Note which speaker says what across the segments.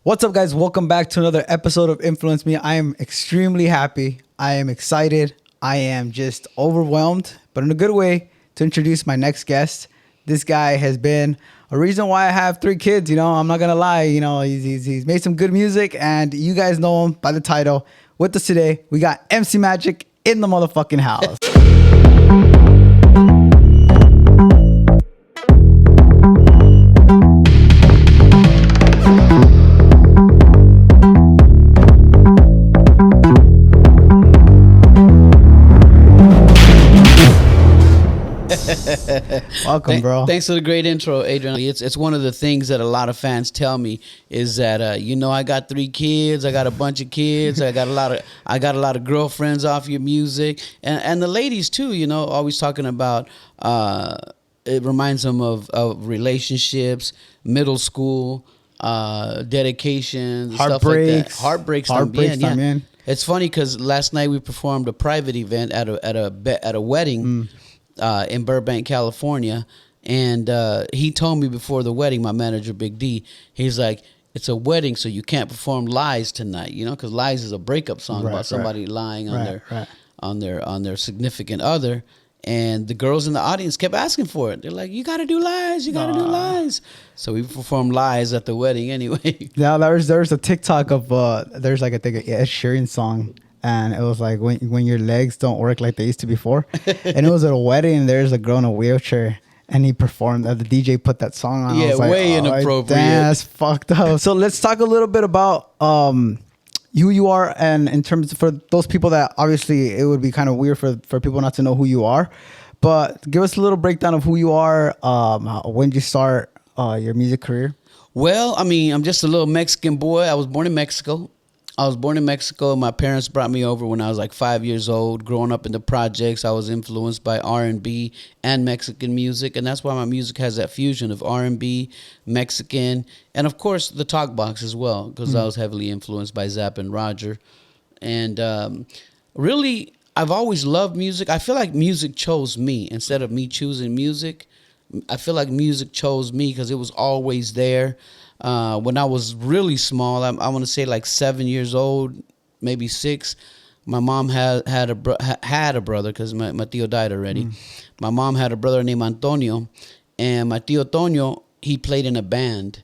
Speaker 1: What's up, guys? Welcome back to another episode of Influence Me. I am extremely happy. I am excited. I am just overwhelmed, but in a good way, to introduce my next guest. This guy has been a reason why I have 3 kids. You know, I'm not gonna lie. You know, he's made some good music, and you guys know him by the title. With us today, we got MC Magic in the motherfucking house. Welcome, bro.
Speaker 2: Thanks for the great intro, Adrian. It's one of the things that a lot of fans tell me is that I got 3 kids, I got a bunch of kids, I got a lot of girlfriends off your music, and the ladies too. You know, always talking about. It reminds them of relationships, middle school, dedications, stuff like that. Heartbreaks también. It's funny because last night we performed a private event at a wedding. In Burbank, California, and he told me before the wedding, my manager Big D, he's like, it's a wedding, so you can't perform Lies tonight, you know, because Lies is a breakup song about somebody lying on their significant other, and the girls in the audience kept asking for it. They're like, you got to do Lies, you got to do Lies. So we performed Lies at the wedding anyway.
Speaker 1: Now there's a TikTok of there's like I think a Ed Sheeran song. And it was like when your legs don't work like they used to before. And it was at a wedding. There's a girl in a wheelchair. And he performed. The DJ put that song on.
Speaker 2: Yeah,
Speaker 1: I was like,
Speaker 2: way inappropriate.
Speaker 1: Damn, that's fucked up. So let's talk a little bit about who you are. And in terms for those people that obviously it would be kind of weird for people not to know who you are. But give us a little breakdown of who you are. When did you start your music career?
Speaker 2: Well, I mean, I'm just a little Mexican boy. I was born in Mexico. My parents brought me over when I was like 5 years old. Growing up in the projects, I was influenced by R&B and Mexican music, and that's why my music has that fusion of R&B, Mexican, and of course the talk box as well, because I was heavily influenced by Zapp and Roger. And really, I've always loved music. I feel like music chose me instead of me choosing music. I feel like music chose me because it was always there. When I was really small, I want to say like 7 years old, maybe 6. My mom had a brother because my tío died already. My mom had a brother named Antonio, and my tío Toño, he played in a band,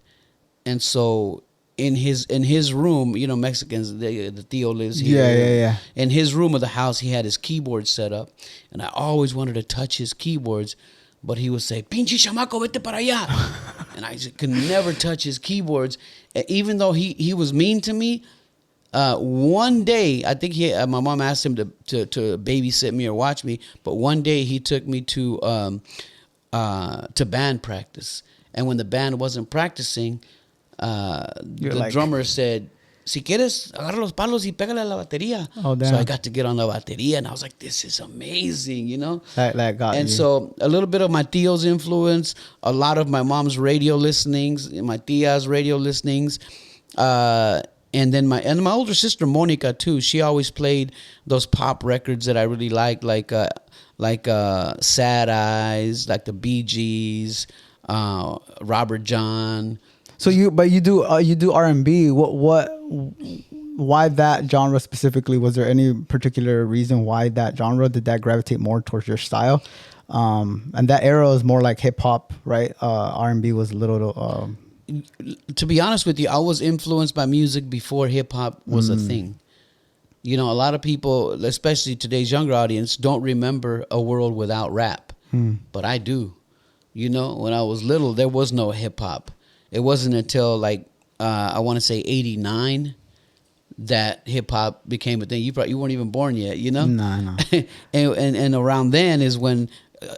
Speaker 2: and so in his room, you know, Mexicans, the tío lives here.
Speaker 1: Yeah.
Speaker 2: In his room of the house, he had his keyboard set up, and I always wanted to touch his keyboards. But he would say, "Pinche chamaco, vete para allá," and I just could never touch his keyboards. Even though he was mean to me, one day I think my mom asked him to babysit me or watch me. But one day he took me to band practice, and when the band wasn't practicing, the drummer said, "Si quieres, agarra los palos y pégale a la batería."
Speaker 1: Oh, damn.
Speaker 2: So I got to get on the batería, and I was like, this is amazing, you know?
Speaker 1: That got
Speaker 2: and
Speaker 1: you.
Speaker 2: So a little bit of my tío's influence, a lot of my mom's radio listenings, my tía's radio listenings, and then my older sister, Monica, too. She always played those pop records that I really liked, like Sad Eyes, like the Bee Gees, Robert John.
Speaker 1: So you do R&B. Why that genre specifically? Was there any particular reason why that genre? Did that gravitate more towards your style? And that era was more like hip hop, right? R&B was a little.
Speaker 2: To be honest with you, I was influenced by music before hip hop was a thing. You know, a lot of people, especially today's younger audience, don't remember a world without rap, but I do. You know, when I was little, there was no hip hop. It wasn't until like I want to say 89 that hip hop became a thing. You weren't even born yet, you know.
Speaker 1: No.
Speaker 2: and around then is when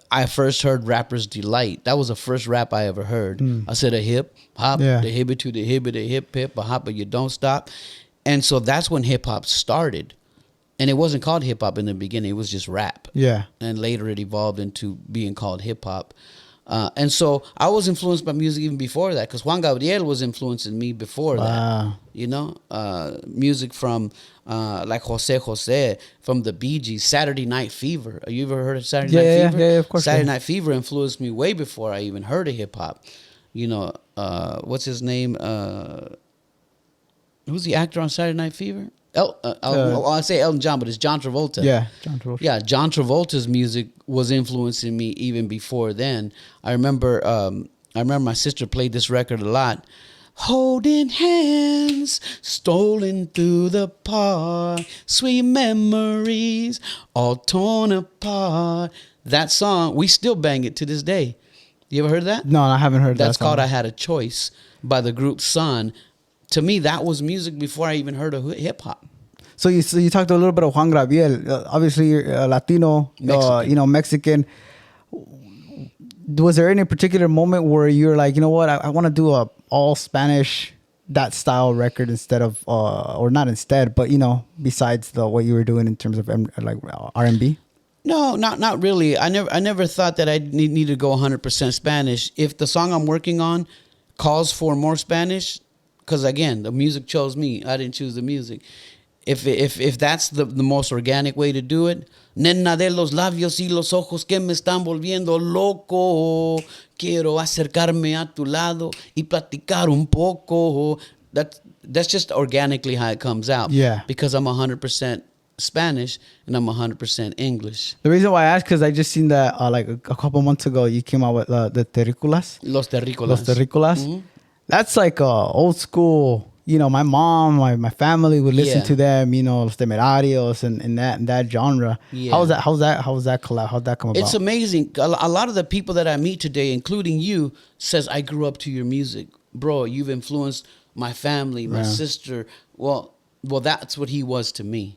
Speaker 2: I first heard Rapper's Delight. That was the first rap I ever heard. I said a hip hop, the hibbit to the hibbit, the hip hip, a hop, but you don't stop. And so that's when hip hop started. And it wasn't called hip hop in the beginning. It was just rap.
Speaker 1: Yeah.
Speaker 2: And later it evolved into being called hip hop. And so I was influenced by music even before that, because Juan Gabriel was influencing me before that. You know, music from like Jose, from the Bee Gees, Saturday Night Fever. Have you ever heard of Saturday Night Fever?
Speaker 1: Yeah, of course.
Speaker 2: Saturday Night Fever influenced me way before I even heard of hip hop. You know, what's his name? Who's the actor on Saturday Night Fever? I say Elton John, but it's John Travolta.
Speaker 1: Yeah, John Travolta.
Speaker 2: Yeah, John Travolta's music was influencing me even before then. I remember my sister played this record a lot. Holding hands, stolen through the park, sweet memories, all torn apart. That song, we still bang it to this day. You ever heard that?
Speaker 1: No, I haven't heard that.
Speaker 2: That's called I Had a Choice by the group Sun. To me, that was music before I even heard of hip hop.
Speaker 1: So you talked a little bit of Juan Gabriel. Obviously, you're Latino, Mexican. Was there any particular moment where you're like, you know what, I want to do a all Spanish that style record instead of, or not instead, but besides what you were doing in terms of like R&B?
Speaker 2: No, not really. I never thought that I need to go 100% Spanish. If the song I'm working on calls for more Spanish, because again, the music chose me. I didn't choose the music. If that's the most organic way to do it, nena de los labios y los ojos que me están volviendo loco, quiero acercarme a tu lado y platicar un poco. That's just organically how it comes out.
Speaker 1: Yeah.
Speaker 2: Because I'm 100% Spanish and I'm 100% English.
Speaker 1: The reason why I asked, because I just seen that like a couple months ago, you came out with the Terrícolas.
Speaker 2: Los Terrícolas.
Speaker 1: Los Terrícolas.
Speaker 2: Mm-hmm.
Speaker 1: That's like old school. My mom, my family would listen to them. Los Temerarios and that genre.
Speaker 2: Yeah.
Speaker 1: How's that collab? How'd that come about?
Speaker 2: It's amazing. A lot of the people that I meet today, including you, says I grew up to your music, bro. You've influenced my family, my sister. Well, that's what he was to me.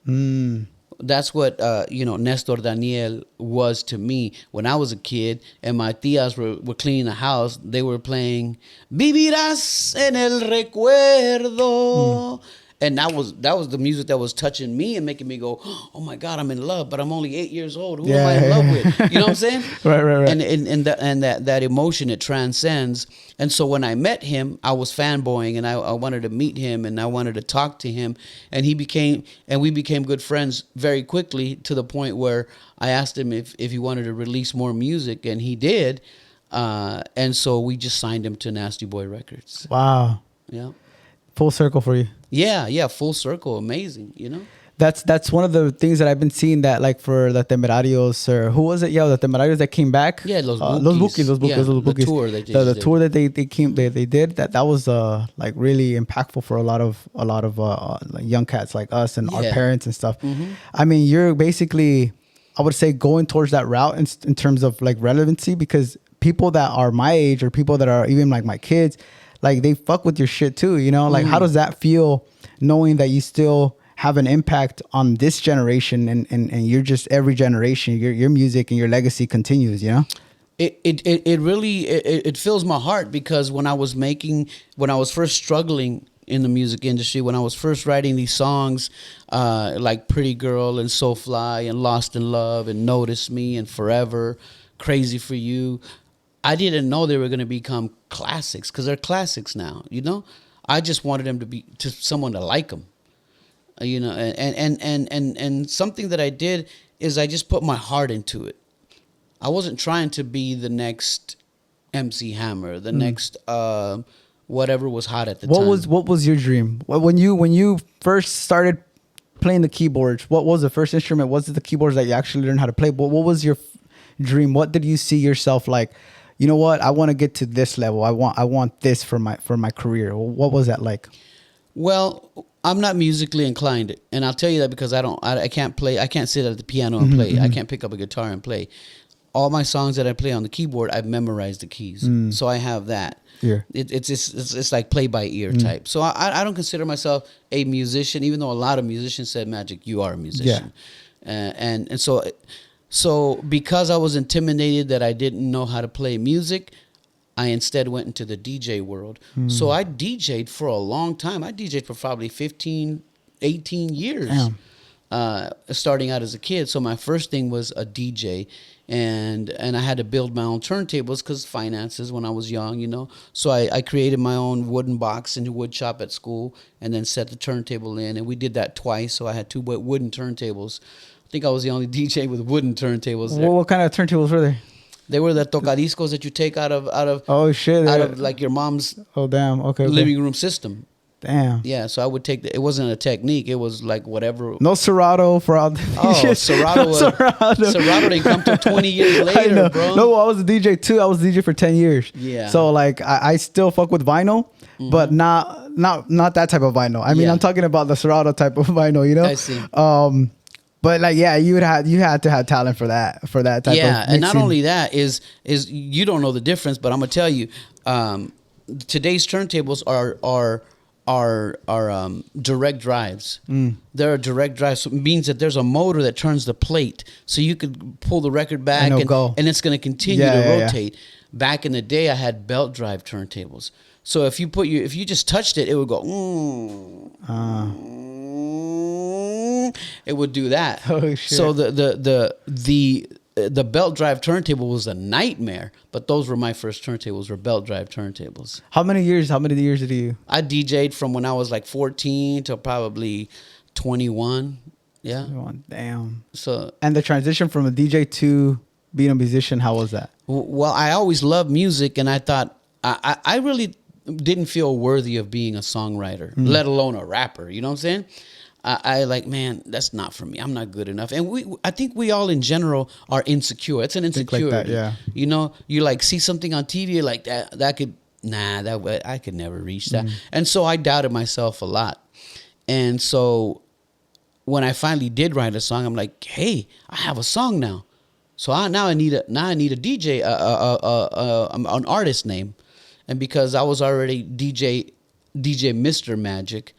Speaker 2: That's what Nestor Daniel was to me when I was a kid, and my tías were cleaning the house. They were playing "Vivirás en el recuerdo," and that was the music that was touching me and making me go, "Oh my God, I'm in love!" But I'm only 8 years old. Who am I in love with? You know what I'm saying?
Speaker 1: Right.
Speaker 2: And that emotion, it transcends. And so when I met him, I was fanboying, and I wanted to meet him, and I wanted to talk to him, and we became good friends very quickly, to the point where I asked him if he wanted to release more music, and he did. And so we just signed him to Nasty Boy Records.
Speaker 1: Wow.
Speaker 2: Yeah.
Speaker 1: Full circle for you.
Speaker 2: Yeah, full circle, amazing.
Speaker 1: That's one of the things that I've been seeing, that like for the Temerarios, or who was it? Yeah, the Temerarios that came back.
Speaker 2: Yeah, Los
Speaker 1: Bukis.
Speaker 2: The tour they did.
Speaker 1: The tour that they did, that was like really impactful for a lot of like young cats like us and our parents and stuff. Mm-hmm. I mean, you're basically, I would say, going towards that route in terms of like relevancy, because people that are my age, or people that are even like my kids, like they fuck with your shit too. Like how does that feel, knowing that you still have an impact on this generation, and you're just, every generation, your music and your legacy continues,
Speaker 2: It really fills my heart, because when I was first struggling in the music industry, when I was first writing these songs like Pretty Girl and So Fly and Lost in Love and Notice Me and Forever, Crazy for You, I didn't know they were going to become classics, because they're classics now, I just wanted them to someone to like them. And something that I did is I just put my heart into it. I wasn't trying to be the next MC Hammer, the next whatever was hot at the time.
Speaker 1: What was your dream? When you first started playing the keyboards, what was the first instrument? Was it the keyboards that you actually learned how to play? But what was your dream? What did you see yourself like? You know what? I want to get to this level. I want this for my career. What was that like?
Speaker 2: Well, I'm not musically inclined, and I'll tell you that because I can't play. I can't sit at the piano and play. I can't pick up a guitar and play. All my songs that I play on the keyboard, I've memorized the keys, so I have that.
Speaker 1: Yeah,
Speaker 2: it's like play by ear type. So I don't consider myself a musician, even though a lot of musicians said, "Magic, you are a musician," and so because I was intimidated that I didn't know how to play music, I instead went into the DJ world. So I DJ'd for a long time. I DJ'd for probably 15, 18 years, starting out as a kid. So my first thing was a DJ, and I had to build my own turntables because finances when I was young, So I created my own wooden box in the wood shop at school, and then set the turntable in, and we did that twice. So I had 2 wooden turntables. I think I was the only DJ with wooden turntables there.
Speaker 1: What kind of turntables were they?
Speaker 2: They were the tocadiscos that you take out of
Speaker 1: oh shit,
Speaker 2: out of like your mom's
Speaker 1: living
Speaker 2: room system.
Speaker 1: Damn.
Speaker 2: Yeah, so I would take it wasn't a technique. It was like whatever.
Speaker 1: No Serato for all.
Speaker 2: Serato. Serato didn't come till 20 years later, bro.
Speaker 1: No, I was a DJ too. I was a DJ for 10 years.
Speaker 2: Yeah.
Speaker 1: So like I still fuck with vinyl, but not that type of vinyl. I mean, I'm talking about the Serato type of vinyl, you know?
Speaker 2: I see.
Speaker 1: But like, yeah, you had to have talent for that type of
Speaker 2: Yeah, and not
Speaker 1: mixing.
Speaker 2: only that is you don't know the difference, but I'm gonna tell you, today's turntables are direct drives. They're direct drives, so it means that there's a motor that turns the plate, so you could pull the record back and it's going to continue to rotate. Back in the day, I had belt drive turntables, so if you just touched it, it would go. It would do that.
Speaker 1: Oh, shit.
Speaker 2: So the belt drive turntable was a nightmare, but those were my first turntables, were belt drive turntables.
Speaker 1: How many years did you?
Speaker 2: I DJ'd from when I was like 14 to probably 21. Yeah.
Speaker 1: Oh, damn.
Speaker 2: So,
Speaker 1: And the transition from a DJ to being a musician, how was that?
Speaker 2: well, I always loved music, and I thought I really didn't feel worthy of being a songwriter, let alone a rapper. You know what I'm saying? I like, man, that's not for me. I'm not good enough. And I think we all in general are insecure. It's an insecurity.
Speaker 1: Like that, yeah.
Speaker 2: You know, you like see something on TV like that could, I could never reach that. And so I doubted myself a lot. And so when I finally did write a song, I'm like, hey, I have a song now. So I need a DJ, an artist name. And because I was already DJ Mr. Magic,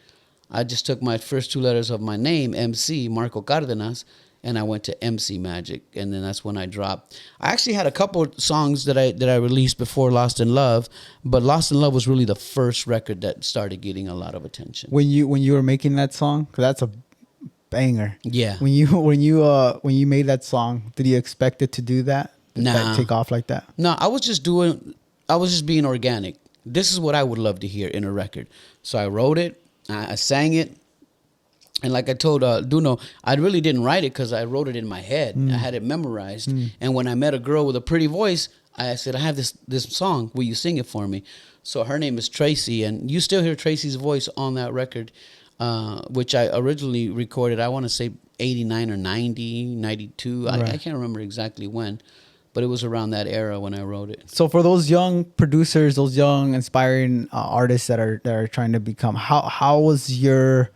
Speaker 2: I just took my first two letters of my name, MC, Marco Cardenas, and I went to MC Magic, and then that's when I dropped. I actually had a couple songs that I released before Lost in Love, but Lost in Love was really the first record that started getting a lot of attention.
Speaker 1: When you were making that song, 'cause that's a banger.
Speaker 2: Yeah.
Speaker 1: When you made that song, did you expect it to do that? Did that take off like that?
Speaker 2: No, I was just being organic. This is what I would love to hear in a record. So I wrote it. I sang it, and like I told Duno, I really didn't write it because I wrote it in my head. I had it memorized, and when I met a girl with a pretty voice, I said, I have this song. Will you sing it for me? So her name is Tracy, and you still hear Tracy's voice on that record, which I originally recorded, I want to say 89 or 90, 92. Right. I can't remember exactly when. But it was around that era when I wrote it.
Speaker 1: So for those young producers, those young inspiring artists that are trying to become, how was your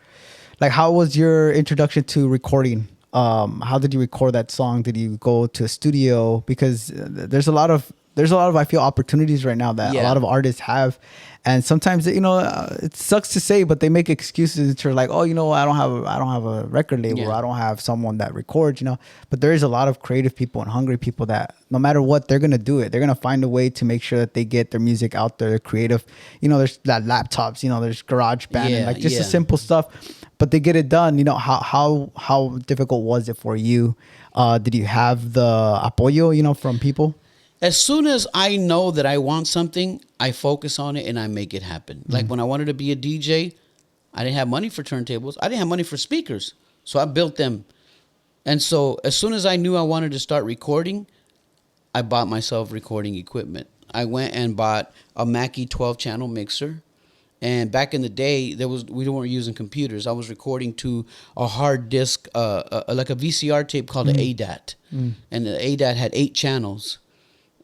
Speaker 1: introduction to recording? How did you record that song? Did you go to a studio? Because there's a lot of I feel opportunities right now that a lot of artists have, and sometimes it sucks to say, but they make excuses to like, oh, I don't have a record label, or I don't have someone that records, But there is a lot of creative people and hungry people that no matter what, they're gonna do it. They're gonna find a way to make sure that they get their music out there. They're creative. There's that laptops. There's GarageBand and like just the simple stuff, but they get it done. How difficult was it for you? Did you have the apoyo, from people?
Speaker 2: As soon as I know that I want something, I focus on it and I make it happen. Like when I wanted to be a DJ, I didn't have money for turntables. I didn't have money for speakers. So I built them. And so as soon as I knew I wanted to start recording, I bought myself recording equipment. I went and bought a Mackie 12-channel mixer. And back in the day, we weren't using computers. I was recording to a hard disk, like a VCR tape called an ADAT. And the ADAT had 8 channels.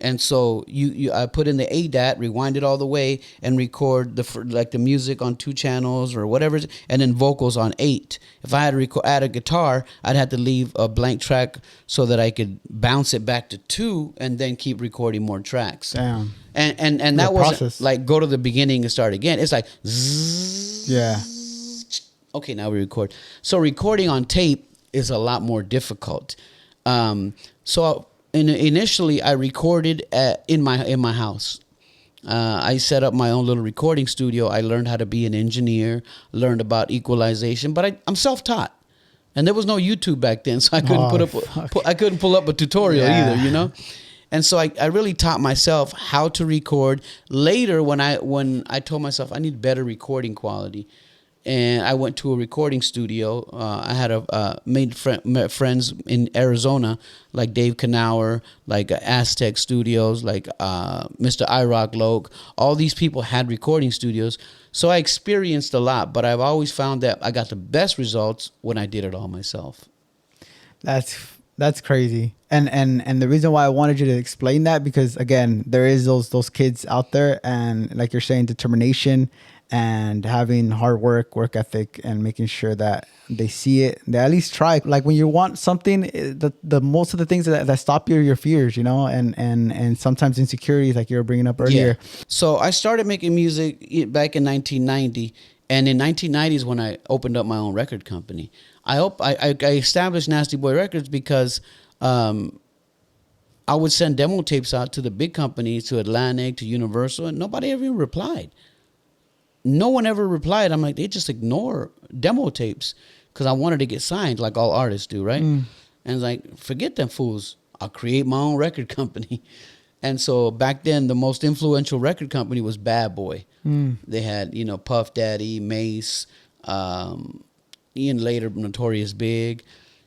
Speaker 2: And so I put in the ADAT, rewind it all the way, and record the music on 2 channels or whatever, and then vocals on 8. If I had to add a guitar, I'd have to leave a blank track so that I could bounce it back to 2 and then keep recording more tracks.
Speaker 1: Damn.
Speaker 2: And that wasn't like go to the beginning and start again. It's like zzz,
Speaker 1: yeah.
Speaker 2: Okay, now we record. So recording on tape is a lot more difficult. Initially, I recorded in my house. I set up my own little recording studio. I learned how to be an engineer, learned about equalization, but I'm self-taught. And there was no YouTube back then, so I couldn't pull up a tutorial either, And so I really taught myself how to record. Later, when I told myself I need better recording quality, and I went to a recording studio. I had met friends in Arizona, like Dave Knauer, like Aztec Studios, like Mr. IROC Loke. All these people had recording studios. So I experienced a lot, but I've always found that I got the best results when I did it all myself.
Speaker 1: That's crazy. And the reason why I wanted you to explain that, because again, there is those kids out there, and like you're saying, determination and having hard work ethic, and making sure that they see it, they at least try. Like when you want something, the most of the things that stop you are your fears, and sometimes insecurities, like you were bringing up earlier.
Speaker 2: Yeah. So I started making music back in 1990, and in 1990 is when I opened up my own record company. I established Nasty Boy Records because I would send demo tapes out to the big companies, to Atlantic, to Universal, and nobody ever replied. No one ever replied. I'm like, they just ignore demo tapes, because I wanted to get signed like all artists do, right? And it's like, forget them fools. I'll create my own record company. And so back then, the most influential record company was Bad Boy. They had, Puff Daddy, Mace, Ian later, Notorious Big.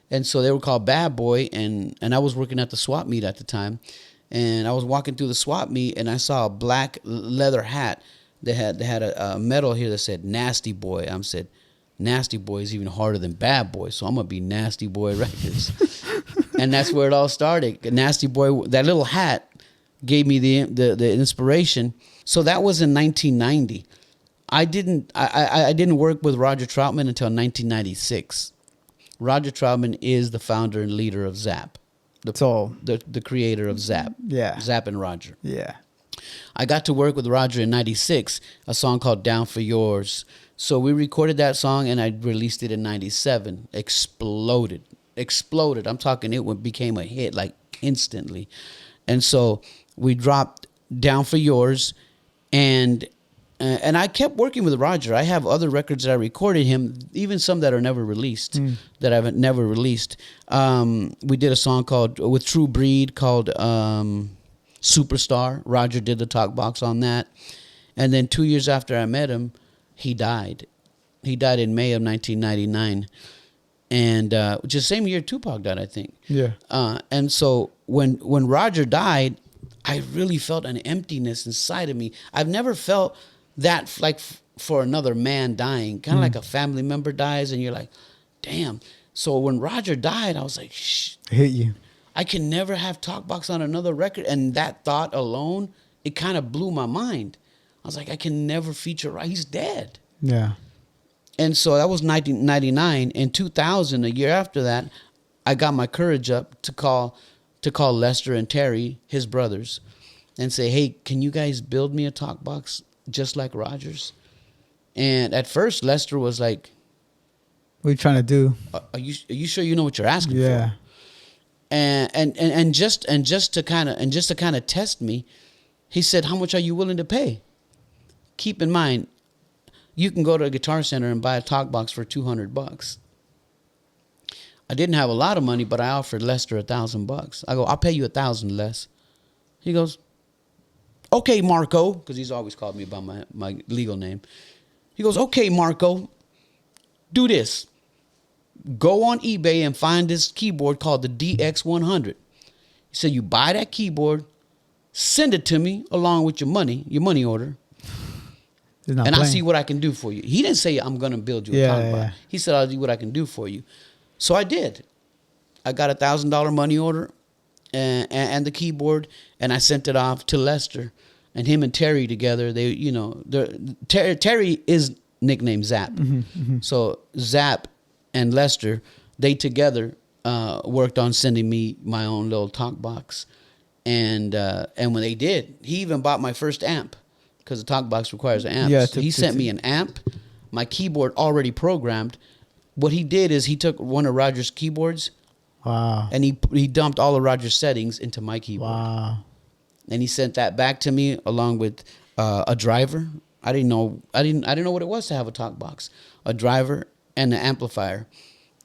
Speaker 2: And so they were called Bad Boy, and I was working at the swap meet at the time. And I was walking through the swap meet, and I saw a black leather hat. They had a medal here that said Nasty Boy. I said, Nasty Boy is even harder than Bad Boy, so I'm going to be Nasty Boy Records. And that's where it all started. Nasty Boy, that little hat gave me the inspiration. So that was in 1990. I didn't work with Roger Troutman until 1996. Roger Troutman is the founder and leader of Zapp. The creator of Zapp.
Speaker 1: Yeah.
Speaker 2: Zapp and Roger.
Speaker 1: Yeah.
Speaker 2: I got to work with Roger in 96, a song called Down for Yours. So we recorded that song, and I released it in 97. Exploded. I'm talking, it became a hit like instantly. And so we dropped Down for Yours, and I kept working with Roger. I have other records that I recorded him, even some that are never released, that I've never released. We did a song with True Breed called Superstar. Roger did the talk box on that. And then 2 years after I met him, he died. He died in May of 1999. And which is the same year Tupac died, I think.
Speaker 1: Yeah.
Speaker 2: And so when Roger died, I really felt an emptiness inside of me. I've never felt that, like for another man dying, kind of like a family member dies, and you're like, damn. So when Roger died, I was like, shh.
Speaker 1: It hit you.
Speaker 2: I can never have Talkbox on another record. And that thought alone, it kind of blew my mind. I was like, I can never feature, he's dead.
Speaker 1: Yeah.
Speaker 2: And so that was 1999. In 2000, a year after that, I got my courage up to call Lester and Terry, his brothers, and say, hey, can you guys build me a Talkbox just like Roger's? And at first, Lester was like,
Speaker 1: what are you trying to do?
Speaker 2: Are you sure you know what you're asking
Speaker 1: Yeah.
Speaker 2: for? And just to kind of test me, he said, how much are you willing to pay? Keep in mind, you can go to a Guitar Center and buy a Talkbox for $200. I didn't have a lot of money, but I offered Lester $1,000. I go, I'll pay you $1,000 less. He goes, okay, Marco, because he's always called me by my legal name. He goes, okay, Marco, do this. Go on eBay and find this keyboard called the DX100. He said, you buy that keyboard, send it to me along with your money order, and I'll see what I can do for you. He didn't say, I'm going to build you a Talkbox. Yeah. He said, I'll do what I can do for you. So I did. I got $1,000 money order and the keyboard, and I sent it off to Lester. And him and Terry together, Terry is nicknamed Zapp. So Zapp and Lester, they together worked on sending me my own little Talkbox. And when they did, he even bought my first amp, because the Talkbox requires an amp. Yeah, he sent me an amp, my keyboard already programmed. What he did is he took one of Roger's keyboards, and he dumped all of Roger's settings into my keyboard. Wow. And he sent that back to me along with a driver. I didn't know what it was to have a Talkbox, a driver and an amplifier.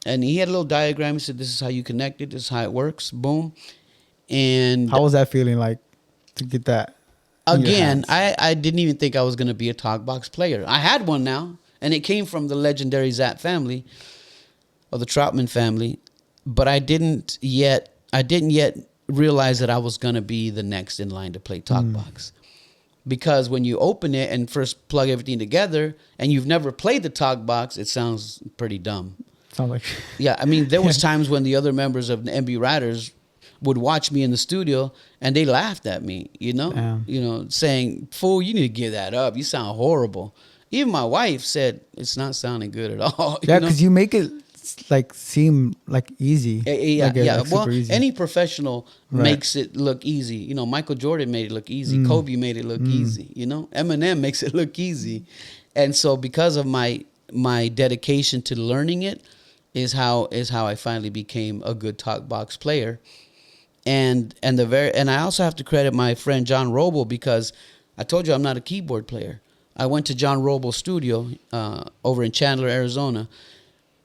Speaker 2: And he had a little diagram. He said, "This is how you connect it. This is how it works." Boom. And
Speaker 1: how was that feeling like to get that?
Speaker 2: Again, I didn't even think I was going to be a Talkbox player. I had one now, And it came from the legendary Zapp family, or the Troutman family. But I didn't yet realize that I was going to be the next in line to play talkbox. Because when you open it and first plug everything together and you've never played the talkbox, it sounds pretty dumb.
Speaker 1: Sounds like
Speaker 2: Yeah, I mean, there was times when the other members of the MB Riders would watch me in the studio and they laughed at me, saying, "Fool, you need to give that up. You sound horrible." Even my wife said, "It's not sounding good at all."
Speaker 1: Yeah, because you make it like seem like easy.
Speaker 2: Yeah. Well,
Speaker 1: easy.
Speaker 2: any professional makes it look easy. Michael Jordan made it look easy. Kobe made it look easy. Eminem makes it look easy. And so because of my dedication to learning it is how I finally became a good talk box player. And I also have to credit my friend John Roble, because I told you I'm not a keyboard player. I went to John Roble's studio over in Chandler, Arizona.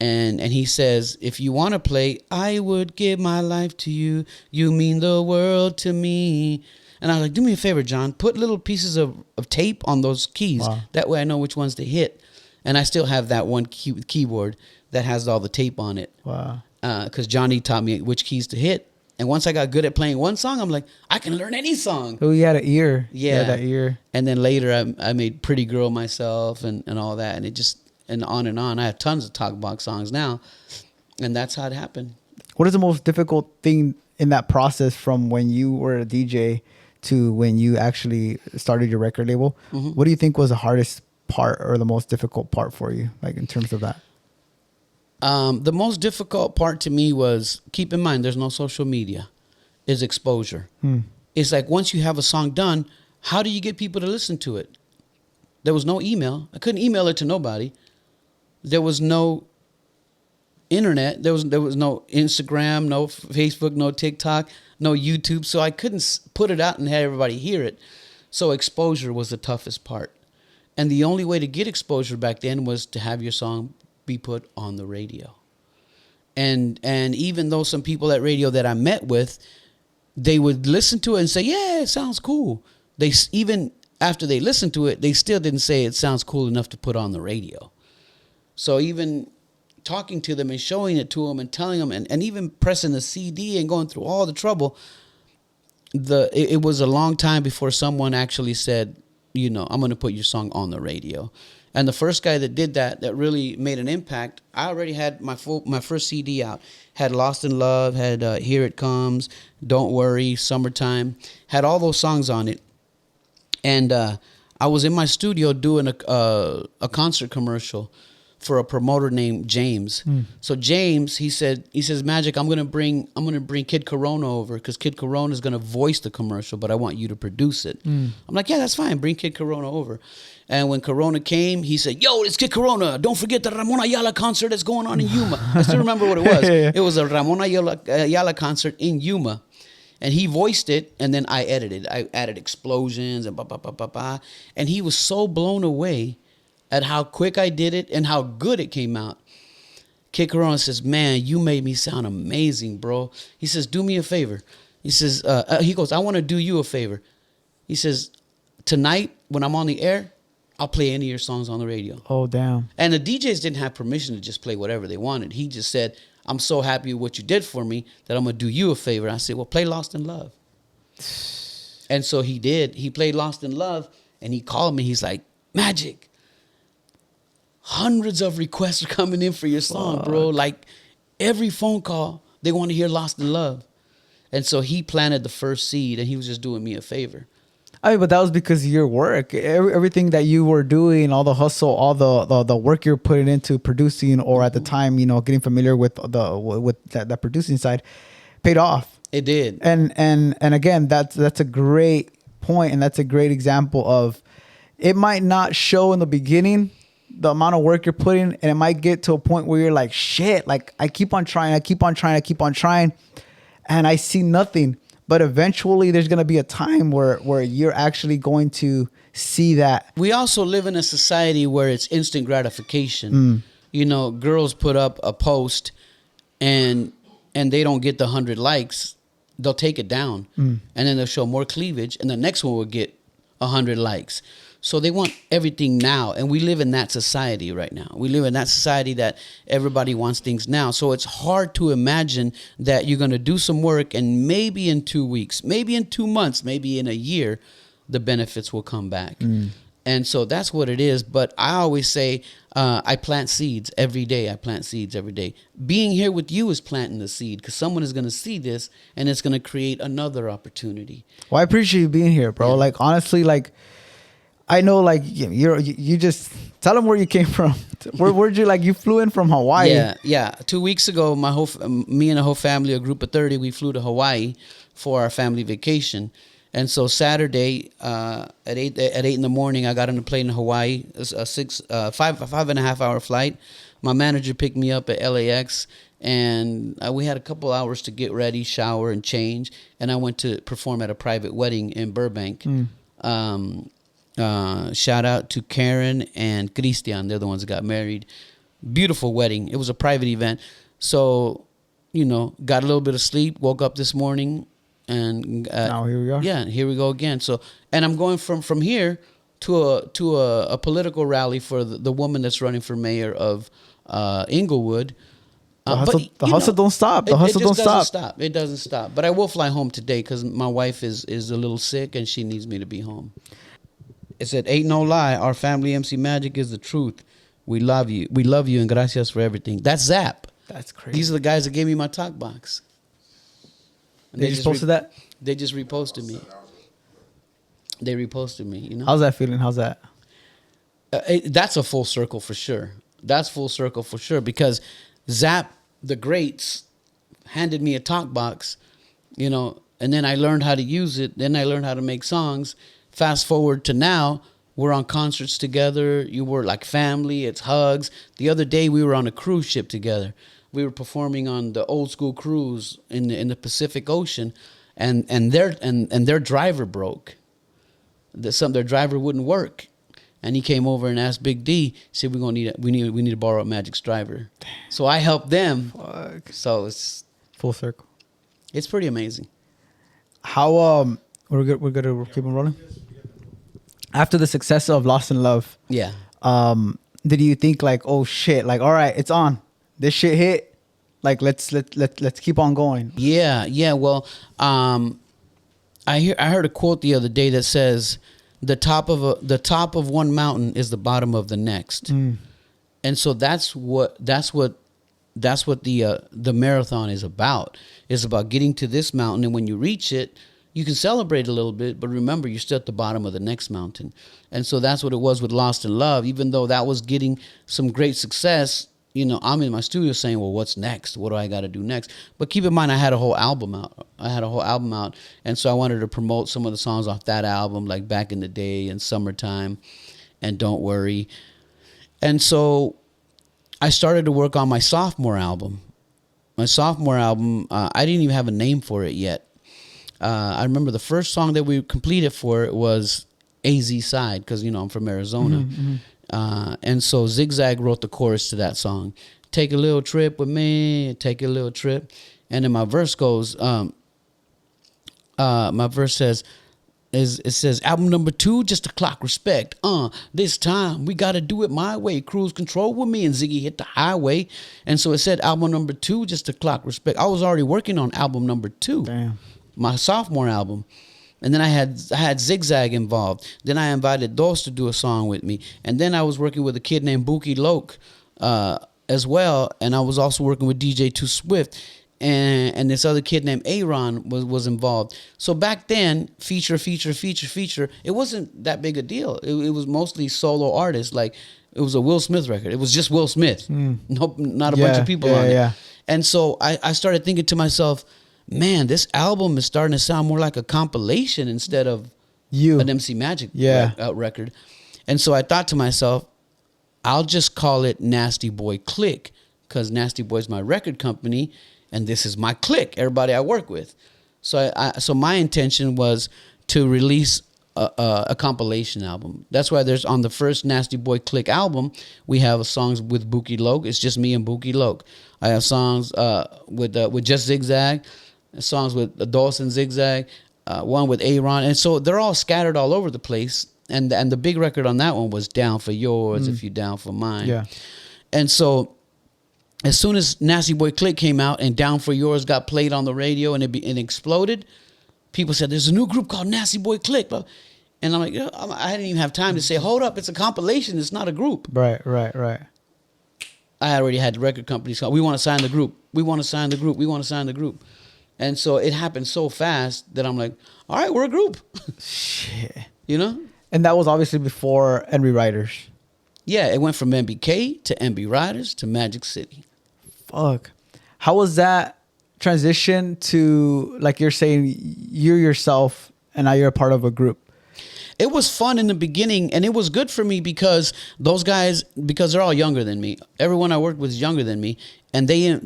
Speaker 2: And he says, "If you want to play, I would give my life to you. You mean the world to me." And I was like, "Do me a favor, John. Put little pieces of tape on those keys.
Speaker 1: Wow.
Speaker 2: That way I know which ones to hit." And I still have that one keyboard that has all the tape on it.
Speaker 1: Wow.
Speaker 2: Because Johnny taught me which keys to hit. And once I got good at playing one song, I'm like, I can learn any song.
Speaker 1: Oh, you had an ear.
Speaker 2: Yeah.
Speaker 1: You had that ear.
Speaker 2: And then later I made Pretty Girl myself and all that. And it just... and on and on. I have tons of talkbox songs now, and that's how it happened.
Speaker 1: What is the most difficult thing in that process from when you were a DJ to when you actually started your record label? Mm-hmm. What do you think was the hardest part or the most difficult part for you, like in terms of that?
Speaker 2: The most difficult part to me was, keep in mind, there's no social media, is exposure. It's like once you have a song done, how do you get people to listen to it? There was no email. I couldn't email it to nobody. There was no internet. There was no Instagram, no Facebook, no TikTok, no YouTube. So I couldn't put it out and have everybody hear it. So exposure was the toughest part. And the only way to get exposure back then was to have your song be put on the radio. And even though some people at radio that I met with, they would listen to it and say, "Yeah, it sounds cool." Even after they listened to it, they still didn't say it sounds cool enough to put on the radio. So even talking to them and showing it to them and telling them and even pressing the CD and going through all the trouble, it was a long time before someone actually said, "I'm going to put your song on the radio." And the first guy that did that really made an impact, I already had my first CD out. Had Lost in Love, had Here It Comes, Don't Worry, Summertime, had all those songs on it. And I was in my studio doing a concert commercial for a promoter named James. So James, he says, "Magic, I'm gonna bring Kid Corona over because Kid Corona is gonna voice the commercial, but I want you to produce it." I'm like, "Yeah, that's fine. Bring Kid Corona over." And when Corona came, he said, "Yo, it's Kid Corona. Don't forget the Ramon Ayala concert that's going on in Yuma." I still remember what it was. Yeah. It was a Ramon Ayala concert in Yuma. And he voiced it, and then I edited. I added explosions and ba-ba-ba-ba-ba. And he was so blown away at how quick I did it and how good it came out. Kid Corona says, "Man, you made me sound amazing, bro." He says, "Do me a favor." He says, he goes, "I want to do you a favor." He says, "Tonight, when I'm on the air, I'll play any of your songs on the radio."
Speaker 1: Oh, damn.
Speaker 2: And the DJs didn't have permission to just play whatever they wanted. He just said, "I'm so happy with what you did for me that I'm going to do you a favor." I said, "Well, play Lost in Love." And so he did. He played Lost in Love, and he called me. He's like, "Magic, hundreds of requests are coming in for your song, bro. Like, every phone call, they want to hear Lost in Love." And so he planted the first seed, and he was just doing me a favor.
Speaker 1: I mean, but that was because of your work. Everything that you were doing, all the hustle, all the work you're putting into producing, or at the time, getting familiar with that producing side, paid off.
Speaker 2: It did.
Speaker 1: And again, that's a great point, and that's a great example of, it might not show in the beginning the amount of work you're putting, and it might get to a point where you're like, shit, like I keep on trying, and I see nothing. But eventually there's going to be a time where you're actually going to see that.
Speaker 2: We also live in a society where it's instant gratification. Girls put up a post and they don't get the 100 likes. They'll take it down. And then they'll show more cleavage, and the next one will get 100 likes. So they want everything now. And we live in that society right now. We live in that society that everybody wants things now. So it's hard to imagine that you're going to do some work and maybe in 2 weeks, maybe in 2 months, maybe in a year, the benefits will come back. And so that's what it is. But I always say I plant seeds every day. I plant seeds every day. Being here with you is planting the seed because someone is going to see this and it's going to create another opportunity.
Speaker 1: Well, I appreciate you being here, bro.
Speaker 2: Yeah.
Speaker 1: Like, honestly, like, I know, like, you just tell them where you came from. Where'd you, like, you flew in from Hawaii?
Speaker 2: Yeah. 2 weeks ago, me and the whole family, a group of 30, we flew to Hawaii for our family vacation. And so Saturday at 8 in the morning, I got on a plane in Hawaii. It's a 5.5 hour flight. My manager picked me up at LAX, and we had a couple hours to get ready, shower, and change. And I went to perform at a private wedding in Burbank. Shout out to Karen and Christian. They're the ones that got married. Beautiful wedding. It was a private event. So, got a little bit of sleep, woke up this morning. And
Speaker 1: now here we are.
Speaker 2: Yeah, here we go again. So, and I'm going from here to a political rally for the woman that's running for mayor of Inglewood.
Speaker 1: The hustle don't stop. The hustle don't stop.
Speaker 2: It doesn't stop. But I will fly home today because my wife is a little sick and she needs me to be home. It said, "Ain't no lie. Our family MC Magic is the truth. We love you. We love you and gracias for everything." That's Zapp.
Speaker 1: That's crazy.
Speaker 2: These are the guys that gave me my talk box. And
Speaker 1: they just posted that?
Speaker 2: They just reposted me. They reposted me,
Speaker 1: How's that feeling? How's that?
Speaker 2: That's a full circle for sure. That's full circle for sure because Zapp, the greats, handed me a talk box, and then I learned how to use it. Then I learned how to make songs. Fast forward to now, we're on concerts together. You were like family. It's hugs. The other day we were on a cruise ship together. We were performing on the old school cruise in the Pacific Ocean, and their driver broke. Their driver wouldn't work, and he came over and asked Big D. He said, we need to borrow Magic's driver. Damn. So I helped them.
Speaker 1: Fuck.
Speaker 2: So it's
Speaker 1: full circle.
Speaker 2: It's pretty amazing.
Speaker 1: How we're gonna keep on rolling. After the success of Lost in Love,
Speaker 2: yeah.
Speaker 1: Did you think like, oh shit, like all right, it's on. This shit hit, like let's keep on going.
Speaker 2: Yeah. Well, I heard a quote the other day that says, the top of one mountain is the bottom of the next, and so that's what the marathon is about. It's about getting to this mountain, and when you reach it, you can celebrate a little bit, but remember, you're still at the bottom of the next mountain. And so that's what it was with Lost in Love. Even though that was getting some great success, I'm in my studio saying, well, what's next? What do I got to do next? But keep in mind, I had a whole album out. And so I wanted to promote some of the songs off that album, like Back in the Day and Summertime and Don't Worry. And so I started to work on my sophomore album. I didn't even have a name for it yet. I remember the first song that we completed for it was AZ Side, because, I'm from Arizona. And so Zigzag wrote the chorus to that song. Take a little trip with me, take a little trip. And then my verse goes, it says, album number 2, just a clock respect. This time we got to do it my way. Cruise control with me and Ziggy hit the highway. And so it said album number 2, just a clock respect. I was already working on album number 2. Damn. My sophomore album. And then I had Zigzag involved. Then I invited Dos to do a song with me. And then I was working with a kid named Buki Loke as well. And I was also working with DJ Too Swift. And this other kid named Aaron was involved. So back then, feature, it wasn't that big a deal. It was mostly solo artists. Like, it was a Will Smith record. It was just Will Smith. Nope, not a bunch of people on it. And so I started thinking to myself, man, this album is starting to sound more like a compilation instead of an MC Magic record. And so I thought to myself, I'll just call it Nasty Boy Click, because Nasty Boy's my record company, and this is my clique, everybody I work with. So so my intention was to release a compilation album. That's why there's on the first Nasty Boy Click album, we have songs with Buki Loke. It's just me and Buki Loke. I have songs with just Zigzag, songs with Dawson Zigzag, one with Aaron. And so they're all scattered all over the place. And the big record on that one was Down for Yours, If You Down for Mine.
Speaker 1: Yeah.
Speaker 2: And so as soon as Nasty Boy Click came out and Down for Yours got played on the radio and it exploded, people said, there's a new group called Nasty Boy Click. And I'm like, I didn't even have time to say, hold up, it's a compilation. It's not a group.
Speaker 1: Right.
Speaker 2: I already had the record companies call, we want to sign the group. We want to sign the group. We want to sign the group. And so it happened so fast that I'm like, all right, we're a group.
Speaker 1: Shit.
Speaker 2: You know?
Speaker 1: And that was obviously before NB Riders.
Speaker 2: Yeah, it went from MBK to MB Riders to Magic City.
Speaker 1: Fuck. How was that transition to, like you're saying, you're yourself and now you're a part of a group?
Speaker 2: It was fun in the beginning, and it was good for me because those guys, because they're all younger than me. Everyone I worked with is younger than me, and they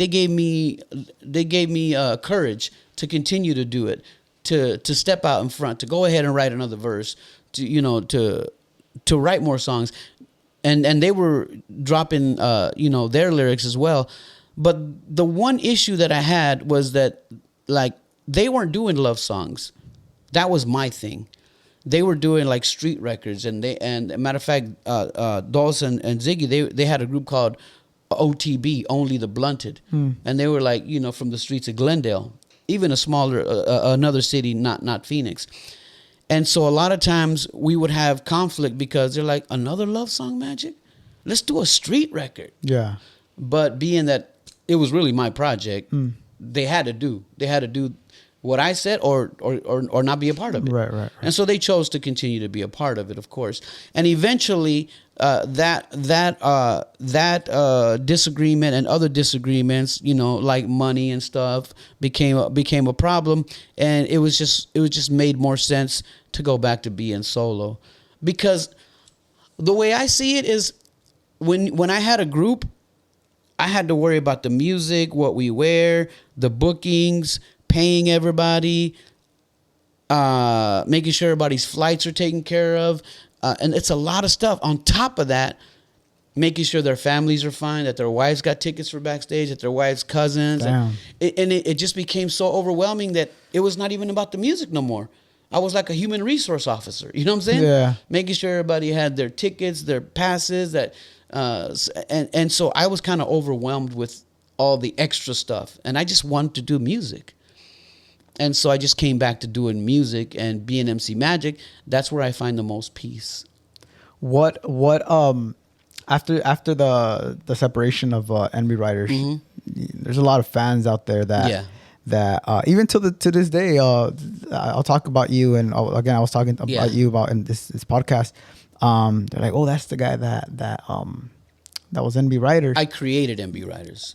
Speaker 2: gave me courage to continue to do it, to step out in front, to go ahead and write another verse, to write more songs, and they were dropping their lyrics as well. But the one issue that I had was that like they weren't doing love songs. That was my thing. They were doing like street records, and matter of fact, Dawson and Ziggy, they had a group called OTB, Only the Blunted, and they were like from the streets of Glendale, even a smaller another city, not Phoenix, and so a lot of times we would have conflict because they're like, another love song, Magic, let's do a street record.
Speaker 1: Yeah,
Speaker 2: but being that it was really my project, they had to do what I said or not be a part of it.
Speaker 1: Right.
Speaker 2: And so they chose to continue to be a part of it, of course. And eventually that disagreement and other disagreements, like money and stuff became a problem, and it was just made more sense to go back to being solo. Because the way I see it is when I had a group, I had to worry about the music, what we wear, the bookings, paying everybody, making sure everybody's flights are taken care of. And it's a lot of stuff. On top of that, making sure their families are fine, that their wives got tickets for backstage, that their wives' cousins.
Speaker 1: Damn.
Speaker 2: And it just became so overwhelming that it was not even about the music no more. I was like a human resource officer. You know what I'm saying?
Speaker 1: Yeah.
Speaker 2: Making sure everybody had their tickets, their passes, and so I was kind of overwhelmed with all the extra stuff. And I just wanted to do music. And so I just came back to doing music and being MC Magic. That's where I find the most peace.
Speaker 1: What after the separation of NB Riders, there's a lot of fans out there that even to this day, I'll talk about you, and again I was talking about you about in this podcast. They're like, oh, that's the guy that was NB Riders.
Speaker 2: I created NB Riders.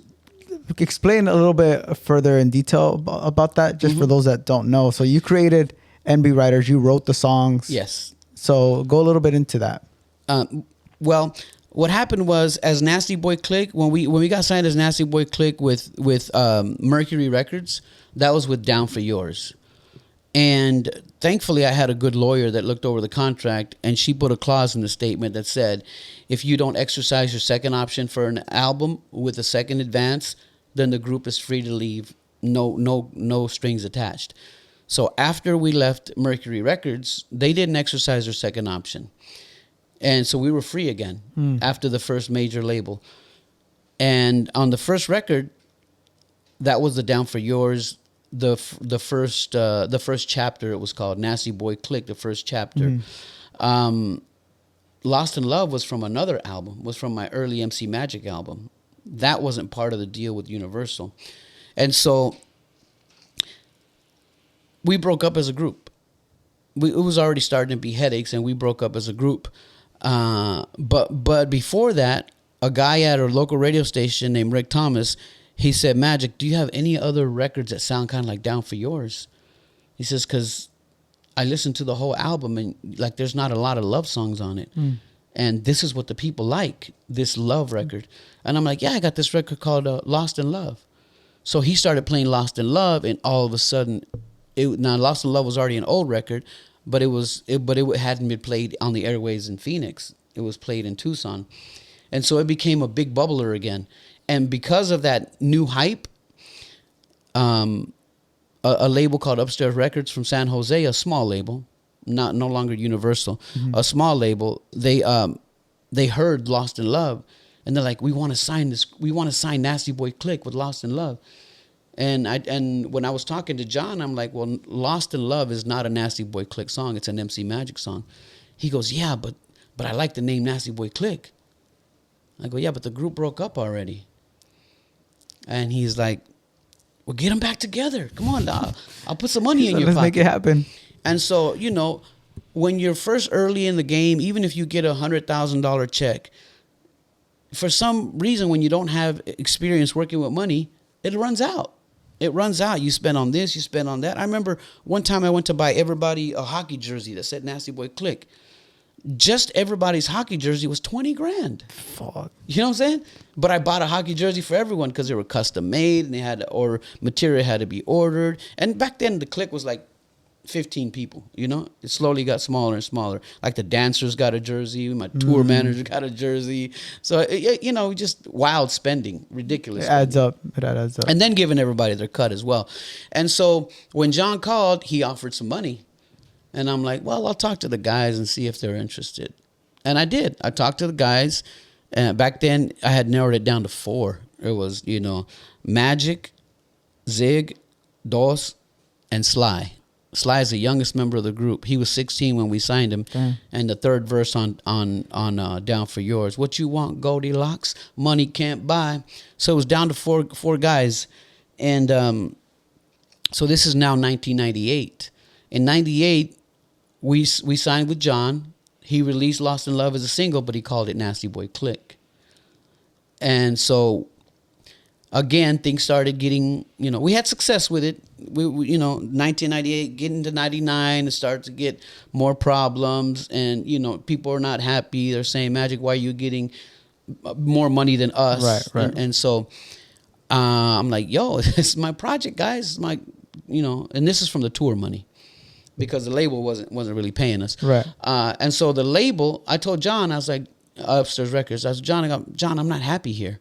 Speaker 1: Explain a little bit further in detail about that, just for those that don't know. So you created NB Riders, you wrote the songs.
Speaker 2: Yes.
Speaker 1: So go a little bit into that.
Speaker 2: Well, what happened was, as Nasty Boy Click, when we got signed as Nasty Boy Click with Mercury Records, that was with Down for Yours. And thankfully, I had a good lawyer that looked over the contract, and she put a clause in the statement that said, if you don't exercise your second option for an album with a second advance, then the group is free to leave, no strings attached. So after we left Mercury Records, they didn't exercise their second option. And so we were free again after the first major label. And on the first record, that was the Down for Yours, the first chapter. It was called Nasty Boy Click, the first chapter. Lost in Love was from another album, was from my early MC Magic album. That wasn't part of the deal with Universal. And so we broke up as a group. It was already starting to be headaches, and we broke up as a group. But before that, a guy at a local radio station named Rick Thomas, he said, Magic, do you have any other records that sound kind of like Down for Yours? He says, because I listened to the whole album, and like there's not a lot of love songs on it. And this is what the people like, this love record. And I'm like, yeah, I got this record called Lost in Love. So he started playing Lost in Love, and all of a sudden, now Lost in Love was already an old record, but it hadn't been played on the airways in Phoenix. It was played in Tucson. And so it became a big bubbler again. And because of that new hype, a label called Upstairs Records from San Jose, a small label, no longer Universal, a small label. They heard Lost in Love, and they're like, we want to sign this. We want to sign Nasty Boy Click with Lost in Love. And when I was talking to John, I'm like, well, Lost in Love is not a Nasty Boy Click song. It's an MC Magic song. He goes, yeah, but I like the name Nasty Boy Click. I go, yeah, but the group broke up already. And he's like, well, get them back together. Come on, I'll put some money in your pocket.
Speaker 1: Let's make it happen.
Speaker 2: And so, when you're first early in the game, even if you get $100,000 check, for some reason, when you don't have experience working with money, it runs out. It runs out. You spend on this, you spend on that. I remember one time I went to buy everybody a hockey jersey that said Nasty Boy Click. Just everybody's hockey jersey was $20,000.
Speaker 1: Fuck.
Speaker 2: You know what I'm saying? But I bought a hockey jersey for everyone because they were custom made and they had material had to be ordered. And back then the clique was like 15 people, It slowly got smaller and smaller. Like the dancers got a jersey, my tour manager got a jersey. So, just wild spending, ridiculous.
Speaker 1: It adds up. It adds up.
Speaker 2: And then giving everybody their cut as well. And so when John called, he offered some money. And I'm like, well, I'll talk to the guys and see if they're interested. And I did. I talked to the guys. Back then, I had narrowed it down to 4. It was, Magic, Zig, Dos, and Sly. Sly is the youngest member of the group. He was 16 when we signed him.
Speaker 1: Damn.
Speaker 2: And the third verse on Down for Yours. What you want, Goldilocks? Money can't buy. So it was down to four guys. And so this is now 1998. In 98, we signed with John. He released Lost in Love as a single, but he called it Nasty Boy Click. And so, again, things started getting, we had success with it. We 1998, getting to 99, it started to get more problems. And, people are not happy. They're saying, Magic, why are you getting more money than us?
Speaker 1: Right.
Speaker 2: And so I'm like, yo, this is my project, guys. It's my, and this is from the tour money. Because the label wasn't really paying us.
Speaker 1: Right.
Speaker 2: And so the label, I told John, I was like, Upstairs Records, I was John, I'm not happy here.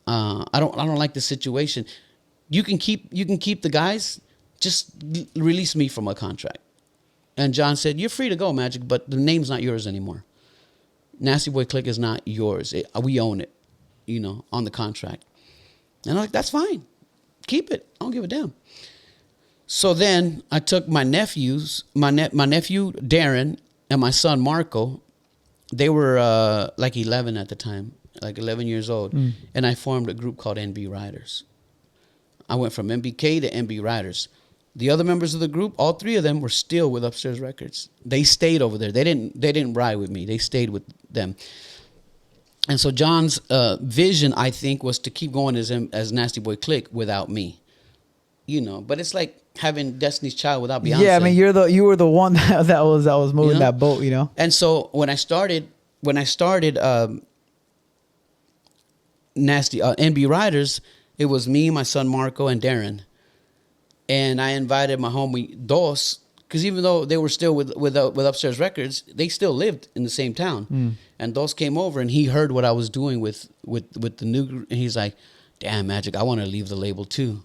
Speaker 2: I don't like the situation. You can keep the guys, just release me from a contract. And John said, you're free to go, Magic, but the name's not yours anymore. Nasty Boy Click is not yours. We own it, on the contract. And I'm like, that's fine. Keep it. I don't give a damn. So then I took my nephews, my nephew Darren and my son Marco. They were like 11 at the time, like 11 years old. And I formed a group called NB Riders. I went from MBK to NB Riders. The other members of the group, all 3 of them were still with Upstairs Records. They stayed over there. They didn't ride with me. They stayed with them. And so John's vision, I think, was to keep going as Nasty Boy Click without me. But it's like having Destiny's Child without Beyonce.
Speaker 1: Yeah, I mean, you were the one that was moving that boat,
Speaker 2: And so when I started NB Riders, it was me, my son Marco, and Darren. And I invited my homie Dos, because even though they were still with Upstairs Records, they still lived in the same town. And Dos came over and he heard what I was doing with the new group, and he's like, "Damn, Magic, I want to leave the label too."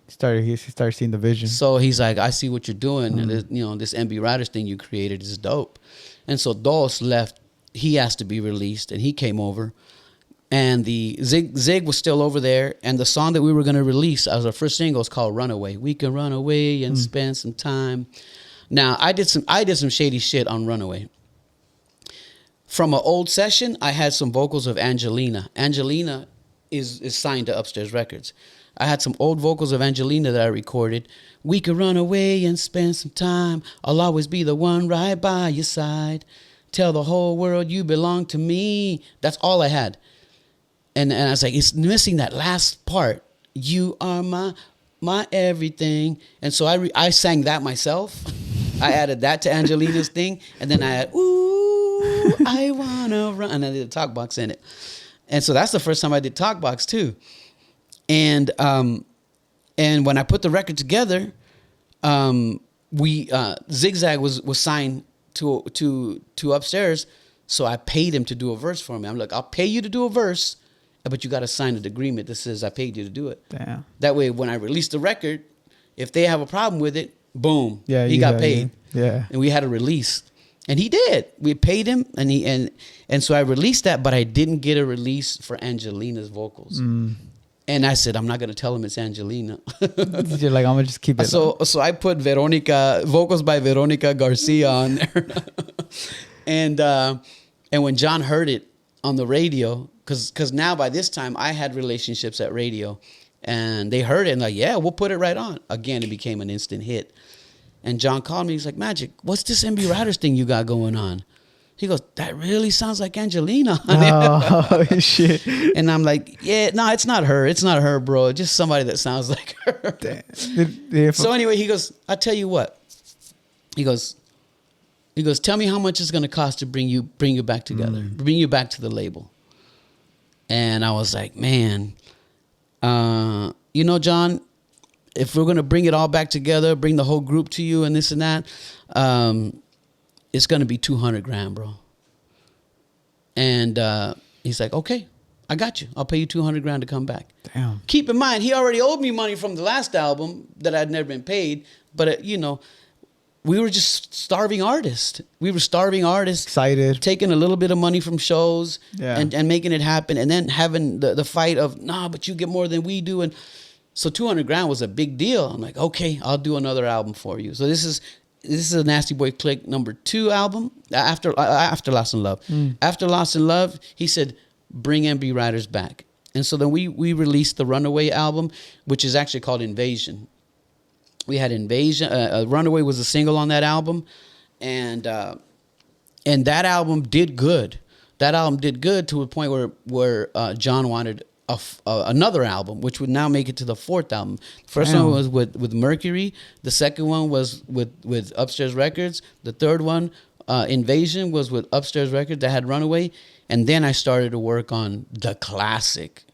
Speaker 1: He started seeing the vision.
Speaker 2: So he's like, I see what you're doing. And this NB Riders thing you created is dope. And so Dos left. He asked to be released, and he came over. And the Zig was still over there. And the song that we were going to release as our first single is called Runaway. We can run away and spend some time. Now, I did some shady shit on Runaway. From an old session, I had some vocals of Angelina. Angelina is signed to Upstairs Records. I had some old vocals of Angelina that I recorded. We could run away and spend some time. I'll always be the one right by your side. Tell the whole world you belong to me. That's all I had. And I was like, it's missing that last part. You are my everything. And so I sang that myself. I added that to Angelina's thing. And then I had, ooh, I wanna run. And I did a talk box in it. And so that's the first time I did talk box too. And when I put the record together, Zigzag was signed to Upstairs, so I paid him to do a verse for me. I'm like, I'll pay you to do a verse, but you got to sign an agreement that says I paid you to do it.
Speaker 1: Damn.
Speaker 2: That way, when I release the record, if they have a problem with it, boom,
Speaker 1: Yeah,
Speaker 2: he got paid.
Speaker 1: Yeah.
Speaker 2: And we had a release. And he did. We paid him, and so I released that, but I didn't get a release for Angelina's vocals. And I said, I'm not going to tell him it's Angelina.
Speaker 1: You're like, I'm going to just keep it.
Speaker 2: So I put vocals by Veronica Garcia on there. And when John heard it on the radio, because now by this time I had relationships at radio, and they heard it and like, yeah, we'll put it right on. Again, it became an instant hit. And John called me. He's like, Magic, what's this MB Riders thing you got going on? He goes, that really sounds like Angelina.
Speaker 1: Oh, shit.
Speaker 2: And I'm like, yeah, no, it's not her. It's not her, bro. It's just somebody that sounds like her. So anyway, he goes, I'll tell you what. He goes, tell me how much it's going to cost to bring you back together, bring you back to the label. And I was like, man, John, if we're going to bring it all back together, bring the whole group to you and this and that, it's going to be $200,000, bro. And he's like, okay, I got you. I'll pay you $200,000 to come back.
Speaker 1: Damn.
Speaker 2: Keep in mind, he already owed me money from the last album that I'd never been paid. But, we were just starving artists.
Speaker 1: Excited.
Speaker 2: Taking a little bit of money from shows and making it happen. And then having the fight of, nah, but you get more than we do. And so $200,000 was a big deal. I'm like, okay, I'll do another album for you. So this is a Nasty Boy Click #2 album after Lost in Love. After Lost in Love, he said, bring MB Riders back. And so then we released the Runaway album, which is actually called Invasion. We had Invasion. Runaway was a single on that album, and that album did good. That album did good to a point where John wanted another album, which would now make it to the 4th album. The first one was with Mercury. The second one was with Upstairs Records. The third one, Invasion, was with Upstairs Records that had Runaway. And then I started to work on the classic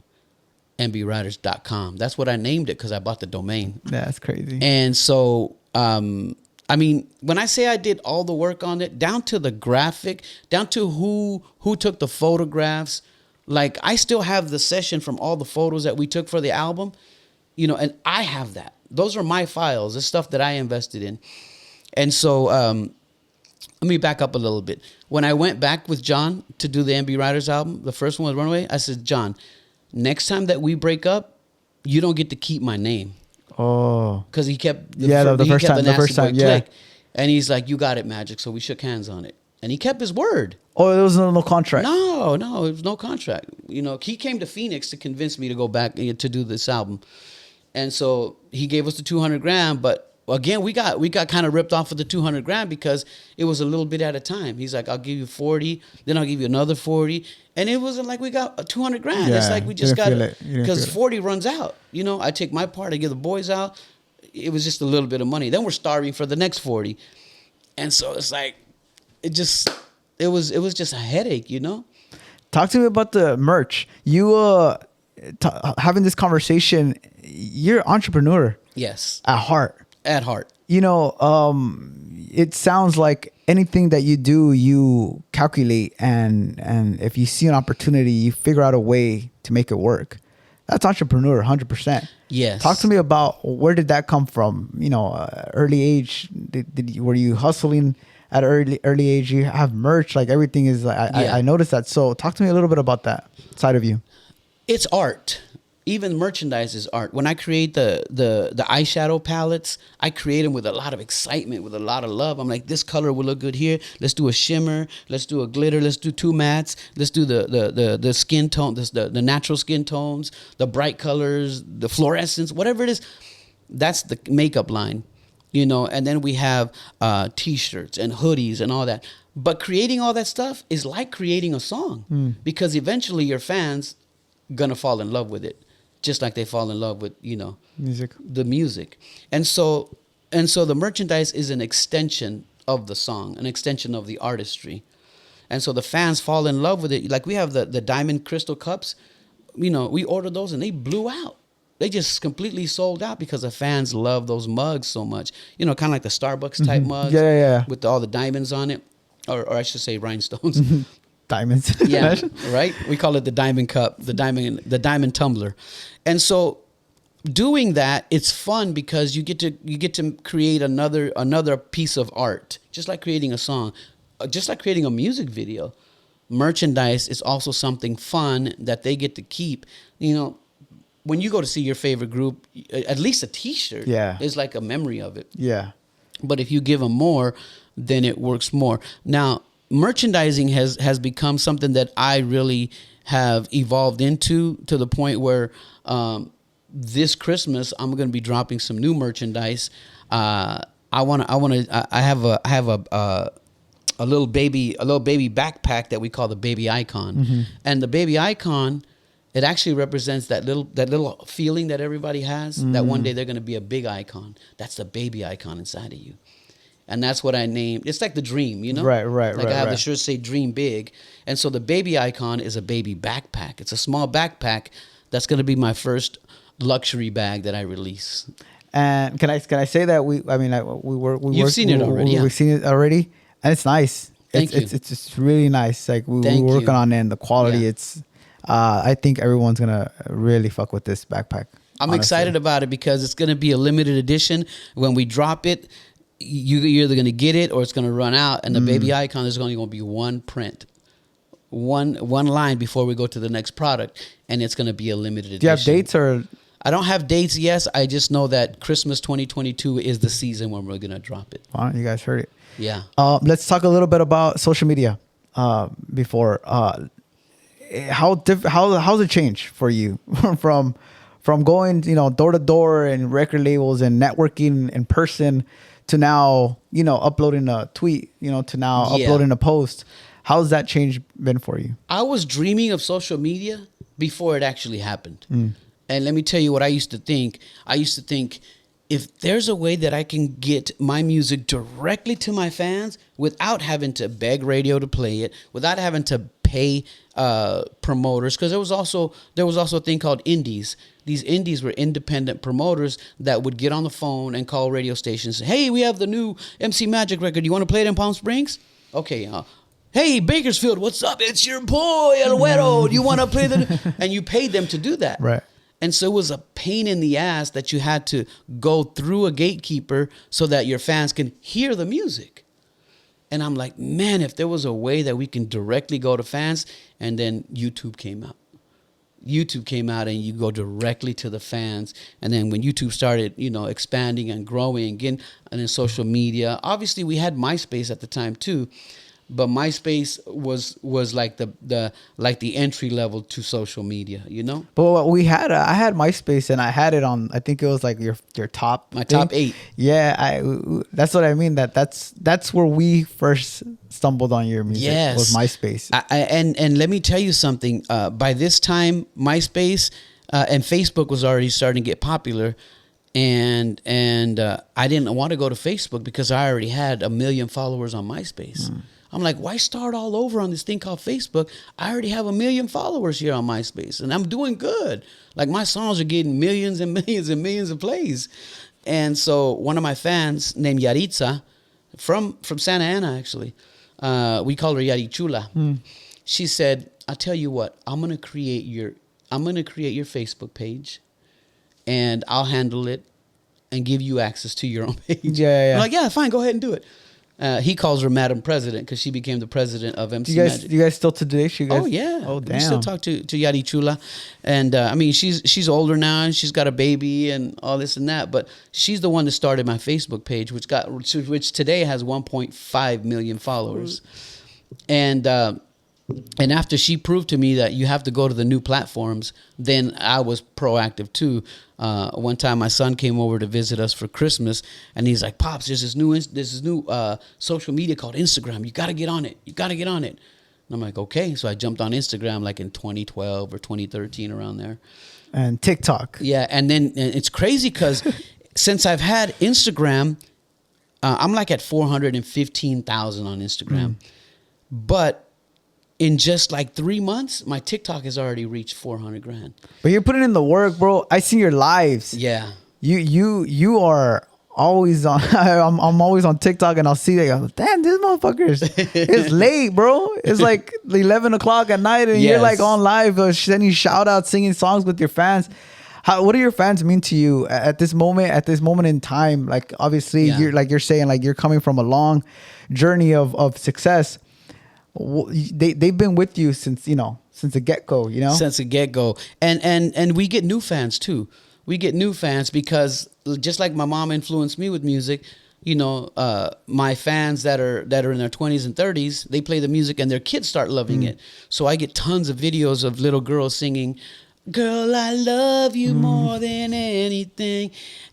Speaker 2: mbriders.com. That's what I named it because I bought the domain.
Speaker 1: That's crazy.
Speaker 2: And so, when I say I did all the work on it, down to the graphic, down to who took the photographs, like I still have the session from all the photos that we took for the album, and I have that. Those are my files. It's stuff that I invested in. And so, let me back up a little bit. When I went back with John to do the MB Riders album, the first one was Runaway, I said, John, next time that we break up, you don't get to keep my name.
Speaker 1: Oh.
Speaker 2: Because he kept
Speaker 1: the first time, yeah.
Speaker 2: Click. And he's like, you got it, Magic. So we shook hands on it. And he kept his word.
Speaker 1: Oh, there was no contract.
Speaker 2: No, it was no contract. He came to Phoenix to convince me to go back to do this album. And so he gave us the $200,000, but again, we got kind of ripped off of the $200,000 because it was a little bit at a time. He's like, I'll give you 40, then I'll give you another 40. And it wasn't like we got $200,000.
Speaker 1: Yeah,
Speaker 2: it's like we just got it because 40
Speaker 1: it.
Speaker 2: runs out. I take my part, I give the boys out. It was just a little bit of money. Then we're starving for the next 40. And so it's like, it was just a headache,
Speaker 1: Talk to me about the merch. You having this conversation, you're an entrepreneur.
Speaker 2: Yes.
Speaker 1: At heart. It sounds like anything that you do, you calculate, and if you see an opportunity, you figure out a way to make it work. That's entrepreneur, 100%.
Speaker 2: Yes.
Speaker 1: Talk to me about where did that come from? Early age. Were you hustling at early age? You have merch, like everything is. I noticed that. So talk to me a little bit about that side of you.
Speaker 2: It's art. Even merchandise is art. When I create the eyeshadow palettes, I create them with a lot of excitement, with a lot of love. I'm like, this color will look good here. Let's do a shimmer. Let's do a glitter. Let's do 2 mattes. Let's do the skin tone, the natural skin tones, the bright colors, the fluorescence, whatever it is. That's the makeup line, And then we have T-shirts and hoodies and all that. But creating all that stuff is like creating a song because eventually your fans gonna fall in love with it. Just like they fall in love with, the music. And so the merchandise is an extension of the song, an extension of the artistry. And so the fans fall in love with it. Like we have the diamond crystal cups, we ordered those and they blew out. They just completely sold out because the fans love those mugs so much. Kind of like the Starbucks type mugs with all the diamonds on it, or I should say rhinestones.
Speaker 1: Diamonds.
Speaker 2: Yeah, right? We call it the diamond cup, the diamond tumbler. And so doing that, it's fun because you get to create another piece of art, just like creating a song, just like creating a music video. Merchandise is also something fun that they get to keep. You know, when you go to see your favorite group, at least a T-shirt is like a memory of it.
Speaker 1: Yeah.
Speaker 2: But if you give them more, then it works more. Now, merchandising has become something that I really have evolved into, to the point where this Christmas I'm going to be dropping some new merchandise. I have a little baby backpack that we call the baby icon.
Speaker 1: Mm-hmm.
Speaker 2: And the baby icon, it actually represents that little feeling that everybody has, that one day they're going to be a big icon. That's the baby icon inside of you. And that's what I named. It's like the dream, you know?
Speaker 1: Right.
Speaker 2: Like I have the shirt say dream big. And so the baby icon is a baby backpack. It's a small backpack that's going to be my first luxury bag that I release.
Speaker 1: And can I say that
Speaker 2: You've seen it already.
Speaker 1: We've seen it already, and it's nice. It's really nice. Like we're working on it, and the quality.
Speaker 2: Yeah.
Speaker 1: It's. I think everyone's gonna really fuck with this backpack.
Speaker 2: I'm excited about it because it's gonna be a limited edition. When we drop it, you're either gonna get it or it's gonna run out. And the baby icon, there's only gonna be one print. One line before we go to the next product, and it's going to be a limited edition.
Speaker 1: Do you have dates or?
Speaker 2: I don't have dates. Yes, I just know that Christmas 2022 is the season when we're going to drop it.
Speaker 1: Wow, you guys heard it.
Speaker 2: Yeah.
Speaker 1: Let's talk a little bit about social media. Before, how's it changed for you from going door to door and record labels and networking in person to now uploading a tweet to now uploading a post? How's that change been for you?
Speaker 2: I was dreaming of social media before it actually happened. And let me tell you what I used to think. I used to think, if there's a way that I can get my music directly to my fans without having to beg radio to play it, without having to pay promoters, because there was also a thing called indies. These indies were independent promoters that would get on the phone and call radio stations. Hey, we have the new MC Magic record. You want to play it in Palm Springs? Okay. Hey, Bakersfield, what's up? It's your boy, El Güero. Do you want to play the... And you paid them to do that.
Speaker 1: Right.
Speaker 2: And so it was a pain in the ass that you had to go through a gatekeeper so that your fans can hear the music. And I'm like, man, if there was a way that we can directly go to fans. And then YouTube came out. YouTube came out and you go directly to the fans. And then when YouTube started, expanding and growing again, and then social media, obviously we had MySpace at the time too. But MySpace was like the entry level to social media,
Speaker 1: But I had MySpace and I had it on. I think it was like your top.
Speaker 2: My top 8.
Speaker 1: Yeah, that's what I mean. That's where we first stumbled on your music.
Speaker 2: Yes,
Speaker 1: was MySpace.
Speaker 2: And let me tell you something. By this time, MySpace and Facebook was already starting to get popular. And I didn't want to go to Facebook because I already had 1 million followers on MySpace. I'm like, why start all over on this thing called Facebook? I already have 1 million followers here on MySpace, and I'm doing good. Like, my songs are getting millions and millions and millions of plays. And so one of my fans named Yaritza, from Santa Ana, actually, we call her Yarichula. She said, I'll tell you what, I'm gonna create your Facebook page, and I'll handle it and give you access to your own page.
Speaker 1: Yeah.
Speaker 2: I'm like, yeah, fine, go ahead and do it. He calls her Madam President because she became the president of MC Magic.
Speaker 1: You guys still today?
Speaker 2: Oh yeah.
Speaker 1: Oh damn.
Speaker 2: We still talk to Yadi Chula, and I mean she's older now and she's got a baby and all this and that. But she's the one that started my Facebook page, which today has 1.5 million followers, and after she proved to me that you have to go to the new platforms, then I was proactive too. One time my son came over to visit us for Christmas, and he's like, "Pops, there's this new social media called Instagram. You got to get on it. And I'm like, okay. So I jumped on Instagram like in 2012 or 2013, around there.
Speaker 1: And TikTok.
Speaker 2: Yeah, and then it's crazy because since I've had Instagram, I'm like at 415,000 on Instagram. But in just like 3 months, my TikTok has already reached 400,000.
Speaker 1: But you're putting in the work, bro. I see your lives.
Speaker 2: Yeah.
Speaker 1: You are always on. I'm always on TikTok, and I'll see that. I go, damn, this motherfuckers. It's late, bro. It's like 11 o'clock at night, and you're like on live, sending shout outs, singing songs with your fans. What do your fans mean to you at this moment? At this moment in time, like obviously you're saying like you're coming from a long journey of success. They've been with you since the get go.
Speaker 2: Since the get go, and we get new fans too. We get new fans because just like my mom influenced me with music. My fans that are in their 20s and 30s, they play the music and their kids start loving it. So I get tons of videos of little girls singing, "Girl, I love you more than anything."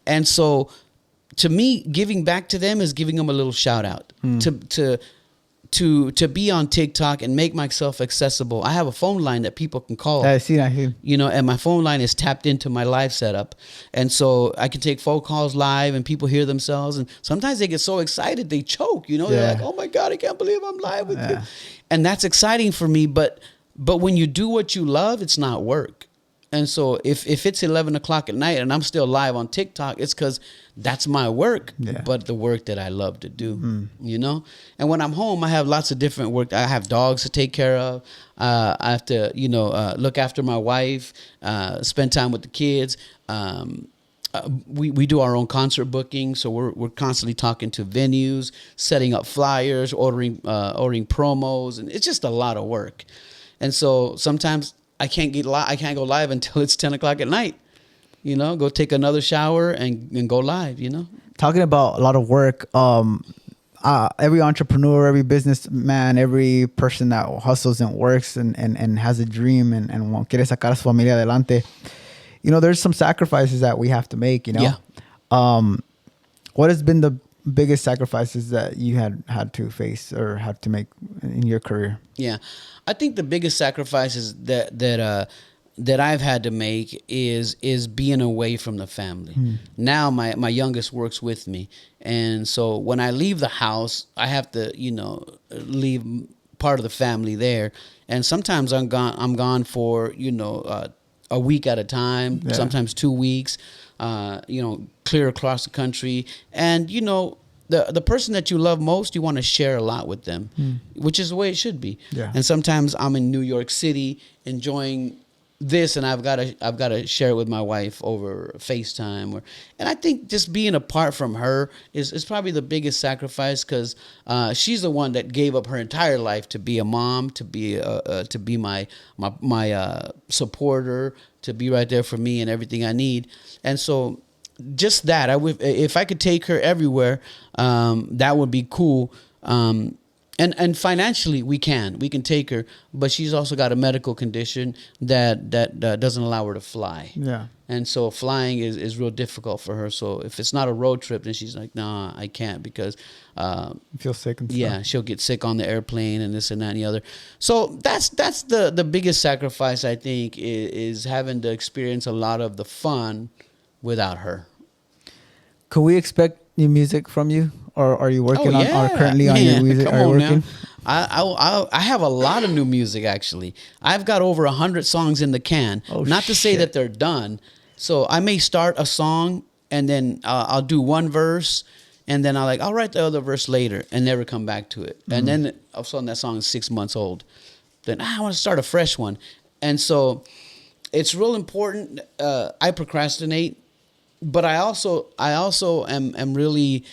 Speaker 2: And so to me, giving back to them is giving them a little shout out to be on TikTok and make myself accessible. I have a phone line that people can call.
Speaker 1: I see.
Speaker 2: And my phone line is tapped into my live setup. And so I can take phone calls live and people hear themselves. And sometimes they get so excited, they choke, They're like, "Oh my God, I can't believe I'm live with you." And that's exciting for me. But when you do what you love, it's not work. And so if it's 11 o'clock at night and I'm still live on TikTok, it's because that's my work, but the work that I love to do, And when I'm home, I have lots of different work. I have dogs to take care of. I have to, look after my wife, spend time with the kids. We do our own concert booking, so we're constantly talking to venues, setting up flyers, ordering promos, and it's just a lot of work. And so sometimes I can't go live until it's 10 o'clock at night. Go take another shower and go live.
Speaker 1: Talking about a lot of work. Every entrepreneur, every businessman, every person that hustles and works and has a dream and quiere sacar a su familia adelante. There's some sacrifices that we have to make.
Speaker 2: Yeah.
Speaker 1: What has been the biggest sacrifices that you had to face or had to make in your career?
Speaker 2: Yeah, I think the biggest sacrifices that I've had to make is being away from the family. Now my youngest works with me, and so when I leave the house, I have to leave part of the family there, and sometimes I'm gone for a week at a time, sometimes 2 weeks. Clear across the country. And, the person that you love most, you want to share a lot with them, which is the way it should be.
Speaker 1: Yeah.
Speaker 2: And sometimes I'm in New York City enjoying this, and I've got to share it with my wife over FaceTime. And I think just being apart from her is probably the biggest sacrifice because she's the one that gave up her entire life to be a mom, to be my supporter, to be right there for me and everything I need. And so just that, if I could take her everywhere, that would be cool. And financially, we can take her, but she's also got a medical condition that doesn't allow her to fly.
Speaker 1: Yeah.
Speaker 2: And so flying is real difficult for her. So if it's not a road trip, then she's like, "Nah, I can't," because
Speaker 1: you feel sick and stuff.
Speaker 2: Yeah, she'll get sick on the airplane and this and that and the other. So that's the biggest sacrifice, I think, is having to experience a lot of the fun without her.
Speaker 1: Could we expect new music from you, or are you working currently on your music?
Speaker 2: Come
Speaker 1: are you
Speaker 2: on
Speaker 1: working?
Speaker 2: Now. I have a lot of new music actually. I've got over 100 songs in the can. Not to say that they're done. So I may start a song and then I'll do one verse and then I'll write the other verse later and never come back to it. And then all of a sudden that song is 6 months old. Then I want to start a fresh one. And so it's real important. I procrastinate. But I also am really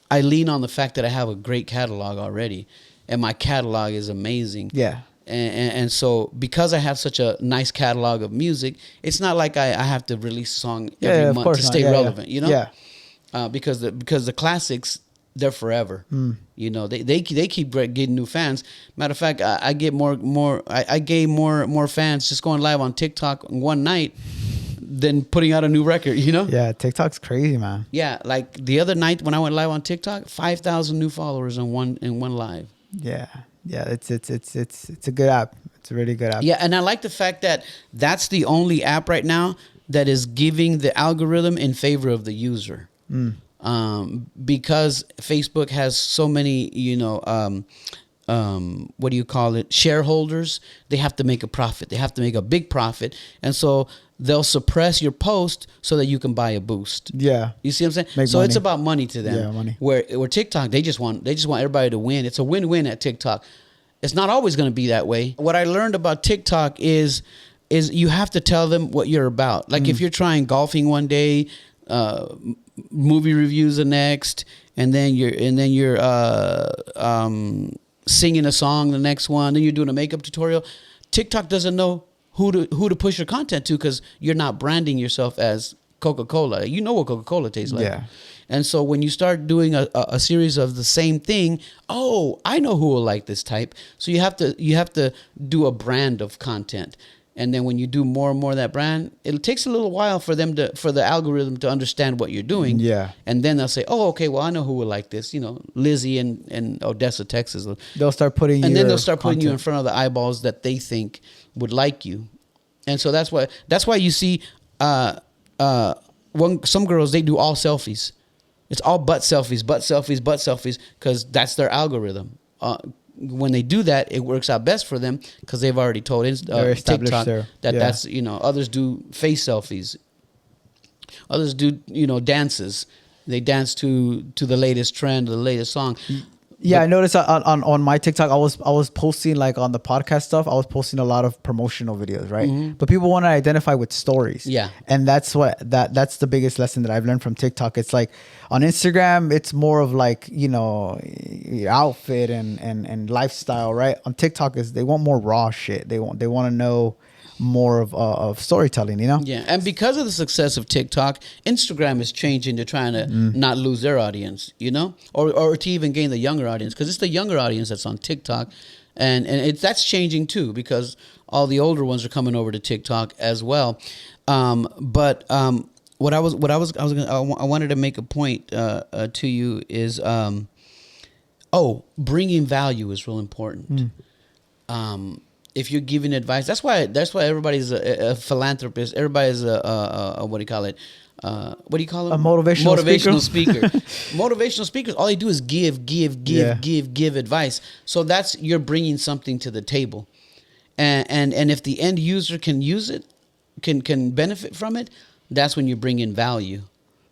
Speaker 2: I lean on the fact that I have a great catalog already, and my catalog is amazing.
Speaker 1: Yeah.
Speaker 2: And so because I have such a nice catalog of music, it's not like I have to release a song every month to stay relevant.
Speaker 1: Yeah.
Speaker 2: Because the classics, they're forever. They keep getting new fans. Matter of fact, I get I gain more fans just going live on TikTok in one night than putting out a new record.
Speaker 1: Yeah, TikTok's crazy, man.
Speaker 2: Yeah, like the other night when I went live on TikTok, 5,000 new followers in one live.
Speaker 1: Yeah, it's a good app. It's a really good app.
Speaker 2: Yeah, and I like the fact that that's the only app right now that is giving the algorithm in favor of the user. Because Facebook has so many, shareholders, they have to make a profit. They have to make a big profit. And so they'll suppress your post so that you can buy a boost.
Speaker 1: Yeah.
Speaker 2: You see what I'm saying?
Speaker 1: Make
Speaker 2: so
Speaker 1: money.
Speaker 2: It's about money to them.
Speaker 1: Yeah, money.
Speaker 2: Where TikTok, they just want everybody to win. It's a win-win at TikTok. It's not always going to be that way. What I learned about TikTok is is you have to tell them what you're about. Like if you're trying golfing one day, movie reviews the next, and then you're singing a song the next one, then you're doing a makeup tutorial. TikTok doesn't know who to push your content to because you're not branding yourself as Coca-Cola. You know what Coca-Cola tastes like.
Speaker 1: Yeah.
Speaker 2: And so when you start doing a series of the same thing, I know who will like this type. So you have to do a brand of content. And then when you do more and more of that brand, it takes a little while for the algorithm to understand what you're doing.
Speaker 1: Yeah.
Speaker 2: And then they'll say, oh, okay, well, I know who will like this. You know, Lizzie in Odessa, Texas.
Speaker 1: They'll start putting
Speaker 2: and then they'll start putting you in
Speaker 1: content.
Speaker 2: front of the eyeballs that they think would like you. And so that's why you see some girls, they do all selfies. It's all butt selfies, because that's their algorithm. When they do that, it works out best for them because they've already told TikTok that's, you know, others do face selfies. Others do, dances. They dance to the latest trend, the latest song.
Speaker 1: Yeah, I noticed on my TikTok, I was posting, like, on the podcast stuff, I was posting a lot of promotional videos, right? Mm-hmm. But people want to identify with stories. Yeah. And that's that's the biggest lesson that I've learned from TikTok. It's like on Instagram, it's more of like, your outfit and lifestyle, right? On TikTok they want more raw shit. They want to know more of storytelling,
Speaker 2: Yeah, and because of the success of TikTok, Instagram is changing to trying to not lose their audience, or to even gain the younger audience, because it's the younger audience that's on TikTok, and that's changing too, because all the older ones are coming over to TikTok as well. But what I wanted to make a point to you is bringing value is real important. If you're giving advice, that's why everybody's a philanthropist. Everybody's a what do you call it? What do you call it?
Speaker 1: A motivational
Speaker 2: speaker. Motivational speakers. All they do is give advice. So you're bringing something to the table, and if the end user can use it, can benefit from it, that's when you bring in value.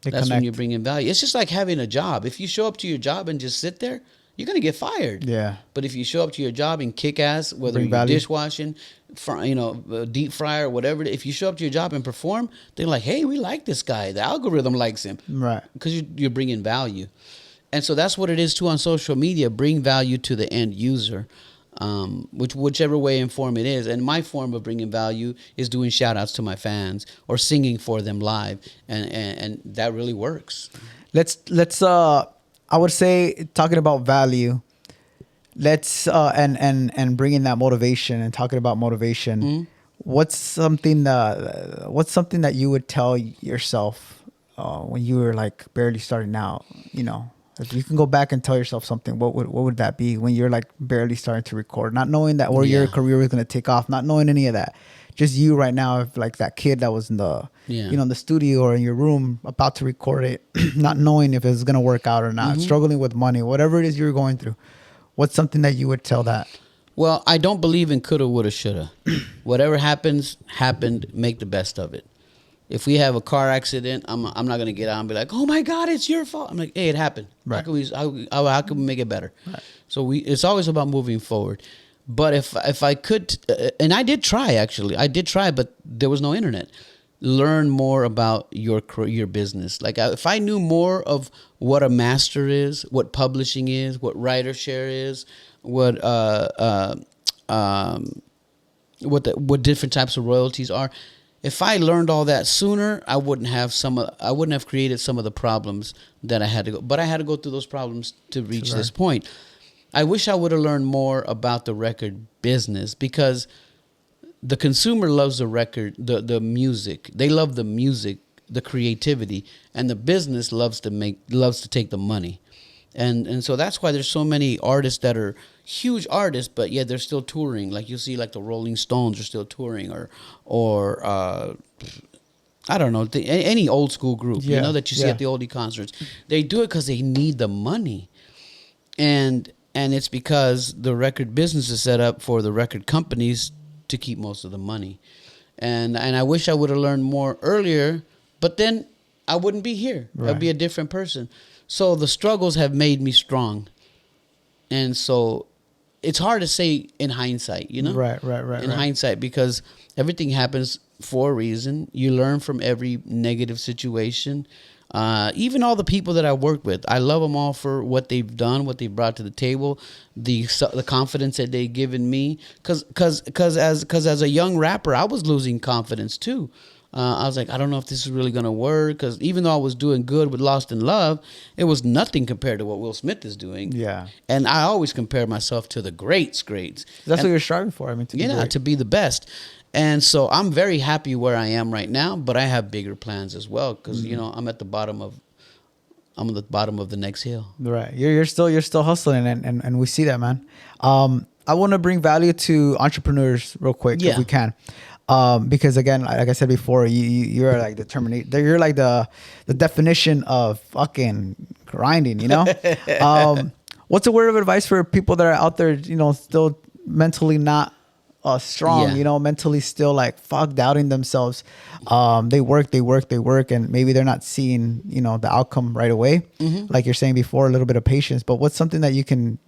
Speaker 2: When you bring in value. It's just like having a job. If you show up to your job and just sit there, you're going to get fired. Yeah. But if you show up to your job and kick ass, whether you're dishwashing, deep fryer, or whatever, if you show up to your job and perform, they're like, hey, we like this guy. The algorithm likes him. Right. Because you're bringing value. And so that's what it is too on social media. Bring value to the end user, whichever way and form it is. And my form of bringing value is doing shout outs to my fans or singing for them live. And that really works.
Speaker 1: Let's I would say, talking about value, let's and bringing that motivation and talking about motivation. Mm-hmm. What's something that you would tell yourself when you were like barely starting out? If you can go back and tell yourself something, what would that be when you're like barely starting to record, not knowing that where your career was going to take off, not knowing any of that, just you right now, if like that kid that was in the in the studio or in your room about to record it, not knowing if it's going to work out or not, struggling with money, whatever it is you're going through, what's something that you would tell that?
Speaker 2: Well, I don't believe in coulda, woulda, shoulda. Whatever happened, make the best of it. If we have a car accident, I'm not going to get out and be like, oh my God, it's your fault. I'm like, hey, it happened. Right. How can we make it better? Right. So it's always about moving forward. But if I could, and I did try, but there was no internet. Learn more about your business. Like if I knew more of what a master is, what publishing is, what writer share is, what different types of royalties are. If I learned all that sooner, I wouldn't have created some of the problems that I had to go. But I had to go through those problems to reach this point. I wish I would have learned more about the record business, because the consumer loves the record, the music. They love the music, the creativity, and the business loves to take the money. And so that's why there's so many artists that are huge artists, but yet they're still touring. Like you see, like the Rolling Stones are still touring, or I don't know, any old school group, that you see at the oldie concerts. They do it because they need the money. And it's because the record business is set up for the record companies to keep most of the money. And I wish I would have learned more earlier, but then I wouldn't be here. Right. I'd be a different person. So the struggles have made me strong. And so it's hard to say in hindsight, you know?
Speaker 1: Right.
Speaker 2: In hindsight, because everything happens for a reason. You learn from every negative situation. Even all the people that I work with, I love them all for what they've done, what they've brought to the table, the confidence that they've given me. Because as a young rapper, I was losing confidence too. I was like, I don't know if this is really going to work, because even though I was doing good with Lost in Love, it was nothing compared to what Will Smith is doing.
Speaker 1: Yeah.
Speaker 2: And I always compare myself to the greats.
Speaker 1: That's what you're striving for. I mean,
Speaker 2: to be the best. And so I'm very happy where I am right now, but I have bigger plans as well, because you know, I'm at the bottom of the next hill.
Speaker 1: Right. You're still hustling, and we see that, man. I want to bring value to entrepreneurs real quick if we can. Because again, like I said before, you're like you're like the definition of fucking grinding, you know? What's a word of advice for people that are out there, you know, still mentally not strong, you know, mentally still like doubting themselves? They work, and maybe they're not seeing, you know, the outcome right away. Like you're saying before, a little bit of patience. But what's something that you can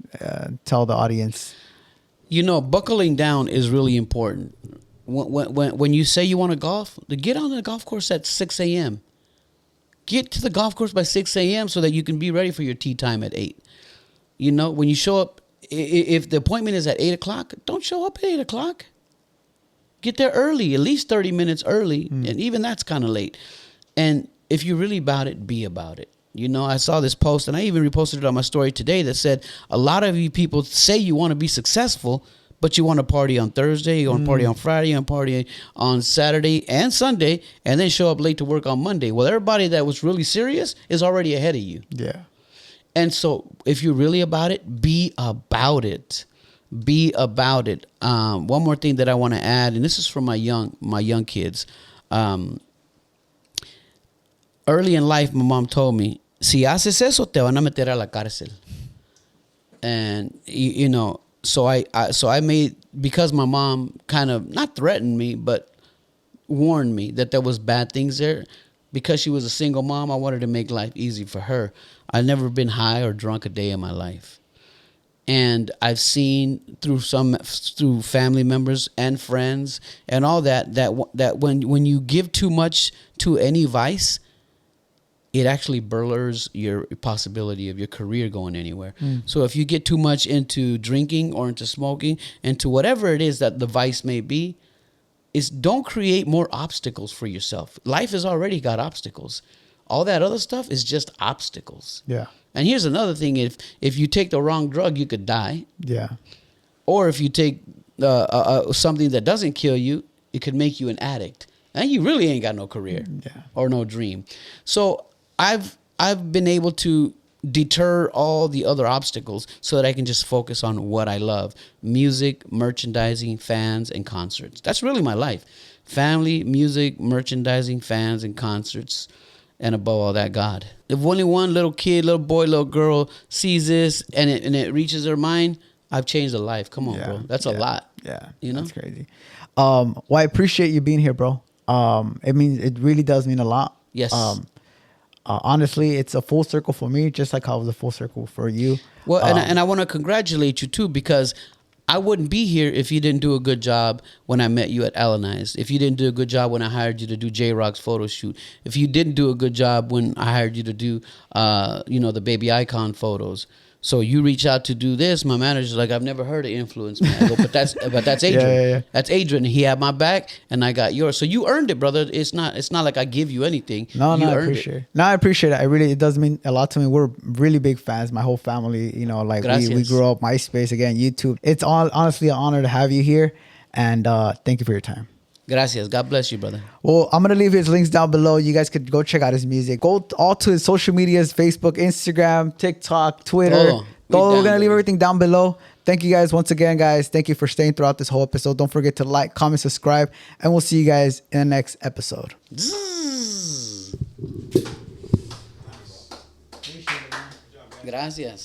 Speaker 1: tell the audience?
Speaker 2: You know, buckling down is really important. When you say you want to golf, get on the golf course at 6 a.m. Get to the golf course by 6 a.m. so that you can be ready for your tee time at 8. You know, when you show up, if the appointment is at 8 o'clock, don't show up at 8 o'clock. Get there early, at least 30 minutes early, and even that's kind of late. And if you're really about it, be about it. You know, I saw this post, and I even reposted it on my story today, that said, a lot of you people say you want to be successful, but you want to party on Thursday, you want to party on Friday, you want to party on Saturday and Sunday, and then show up late to work on Monday. Well, everybody that was really serious is already ahead of you.
Speaker 1: Yeah.
Speaker 2: And so if you're really about it, be about it. Be about it. One more thing that I want to add, and this is for my young kids. Early in life, my mom told me, si haces eso, te van a meter a la cárcel. And, you know, so I made, because my mom kind of not threatened me, but warned me that there was bad things there. Because she was a single mom, I wanted to make life easy for her. I've never been high or drunk a day in my life. And I've seen through family members and friends and all that when you give too much to any vice, it actually blurs your possibility of your career going anywhere. So if you get too much into drinking or into smoking, into whatever it is that the vice may be, don't create more obstacles for yourself. Life has already got obstacles. All that other stuff is just obstacles.
Speaker 1: Yeah.
Speaker 2: And here's another thing: if you take the wrong drug, you could die.
Speaker 1: Yeah. Or
Speaker 2: if you take something that doesn't kill you, it could make you an addict, and you really ain't got no career or no dream. So I've been able to deter all the other obstacles so that I can just focus on what I love: music, merchandising, fans, and concerts. That's really my life: family, music, merchandising, fans, and concerts. And above all that, God. If only one little kid, little boy, little girl sees this and it reaches their mind, I've changed a life. Come on, bro. That's a lot.
Speaker 1: Yeah.
Speaker 2: You know?
Speaker 1: That's crazy. Well, I appreciate you being here, bro. It really does mean a lot.
Speaker 2: Yes.
Speaker 1: Honestly, it's a full circle for me, just like how it was a full circle for you.
Speaker 2: Well, and I want to congratulate you too, because I wouldn't be here if you didn't do a good job when I met you at Alanize. If you didn't do a good job when I hired you to do J-Rock's photo shoot. If you didn't do a good job when I hired you to do, the baby icon photos. So you reach out to do this. My manager's like, I've never heard of Influence, man. I go, but that's Adrian.
Speaker 1: Yeah.
Speaker 2: That's Adrian. He had my back, and I got yours. So you earned it, brother. It's not like I give you anything.
Speaker 1: No, I appreciate it. No, I appreciate it. It does mean a lot to me. We're really big fans. My whole family, like we grew up MySpace, again, YouTube. It's honestly an honor to have you here, and thank you for your time.
Speaker 2: Gracias. God bless you, brother.
Speaker 1: Well, I'm going to leave his links down below. You guys could go check out his music. Go all to his social medias: Facebook, Instagram, TikTok, Twitter. We're going to leave everything down below. Thank you guys once again, guys. Thank you for staying throughout this whole episode. Don't forget to like, comment, subscribe, and we'll see you guys in the next episode.
Speaker 2: Gracias.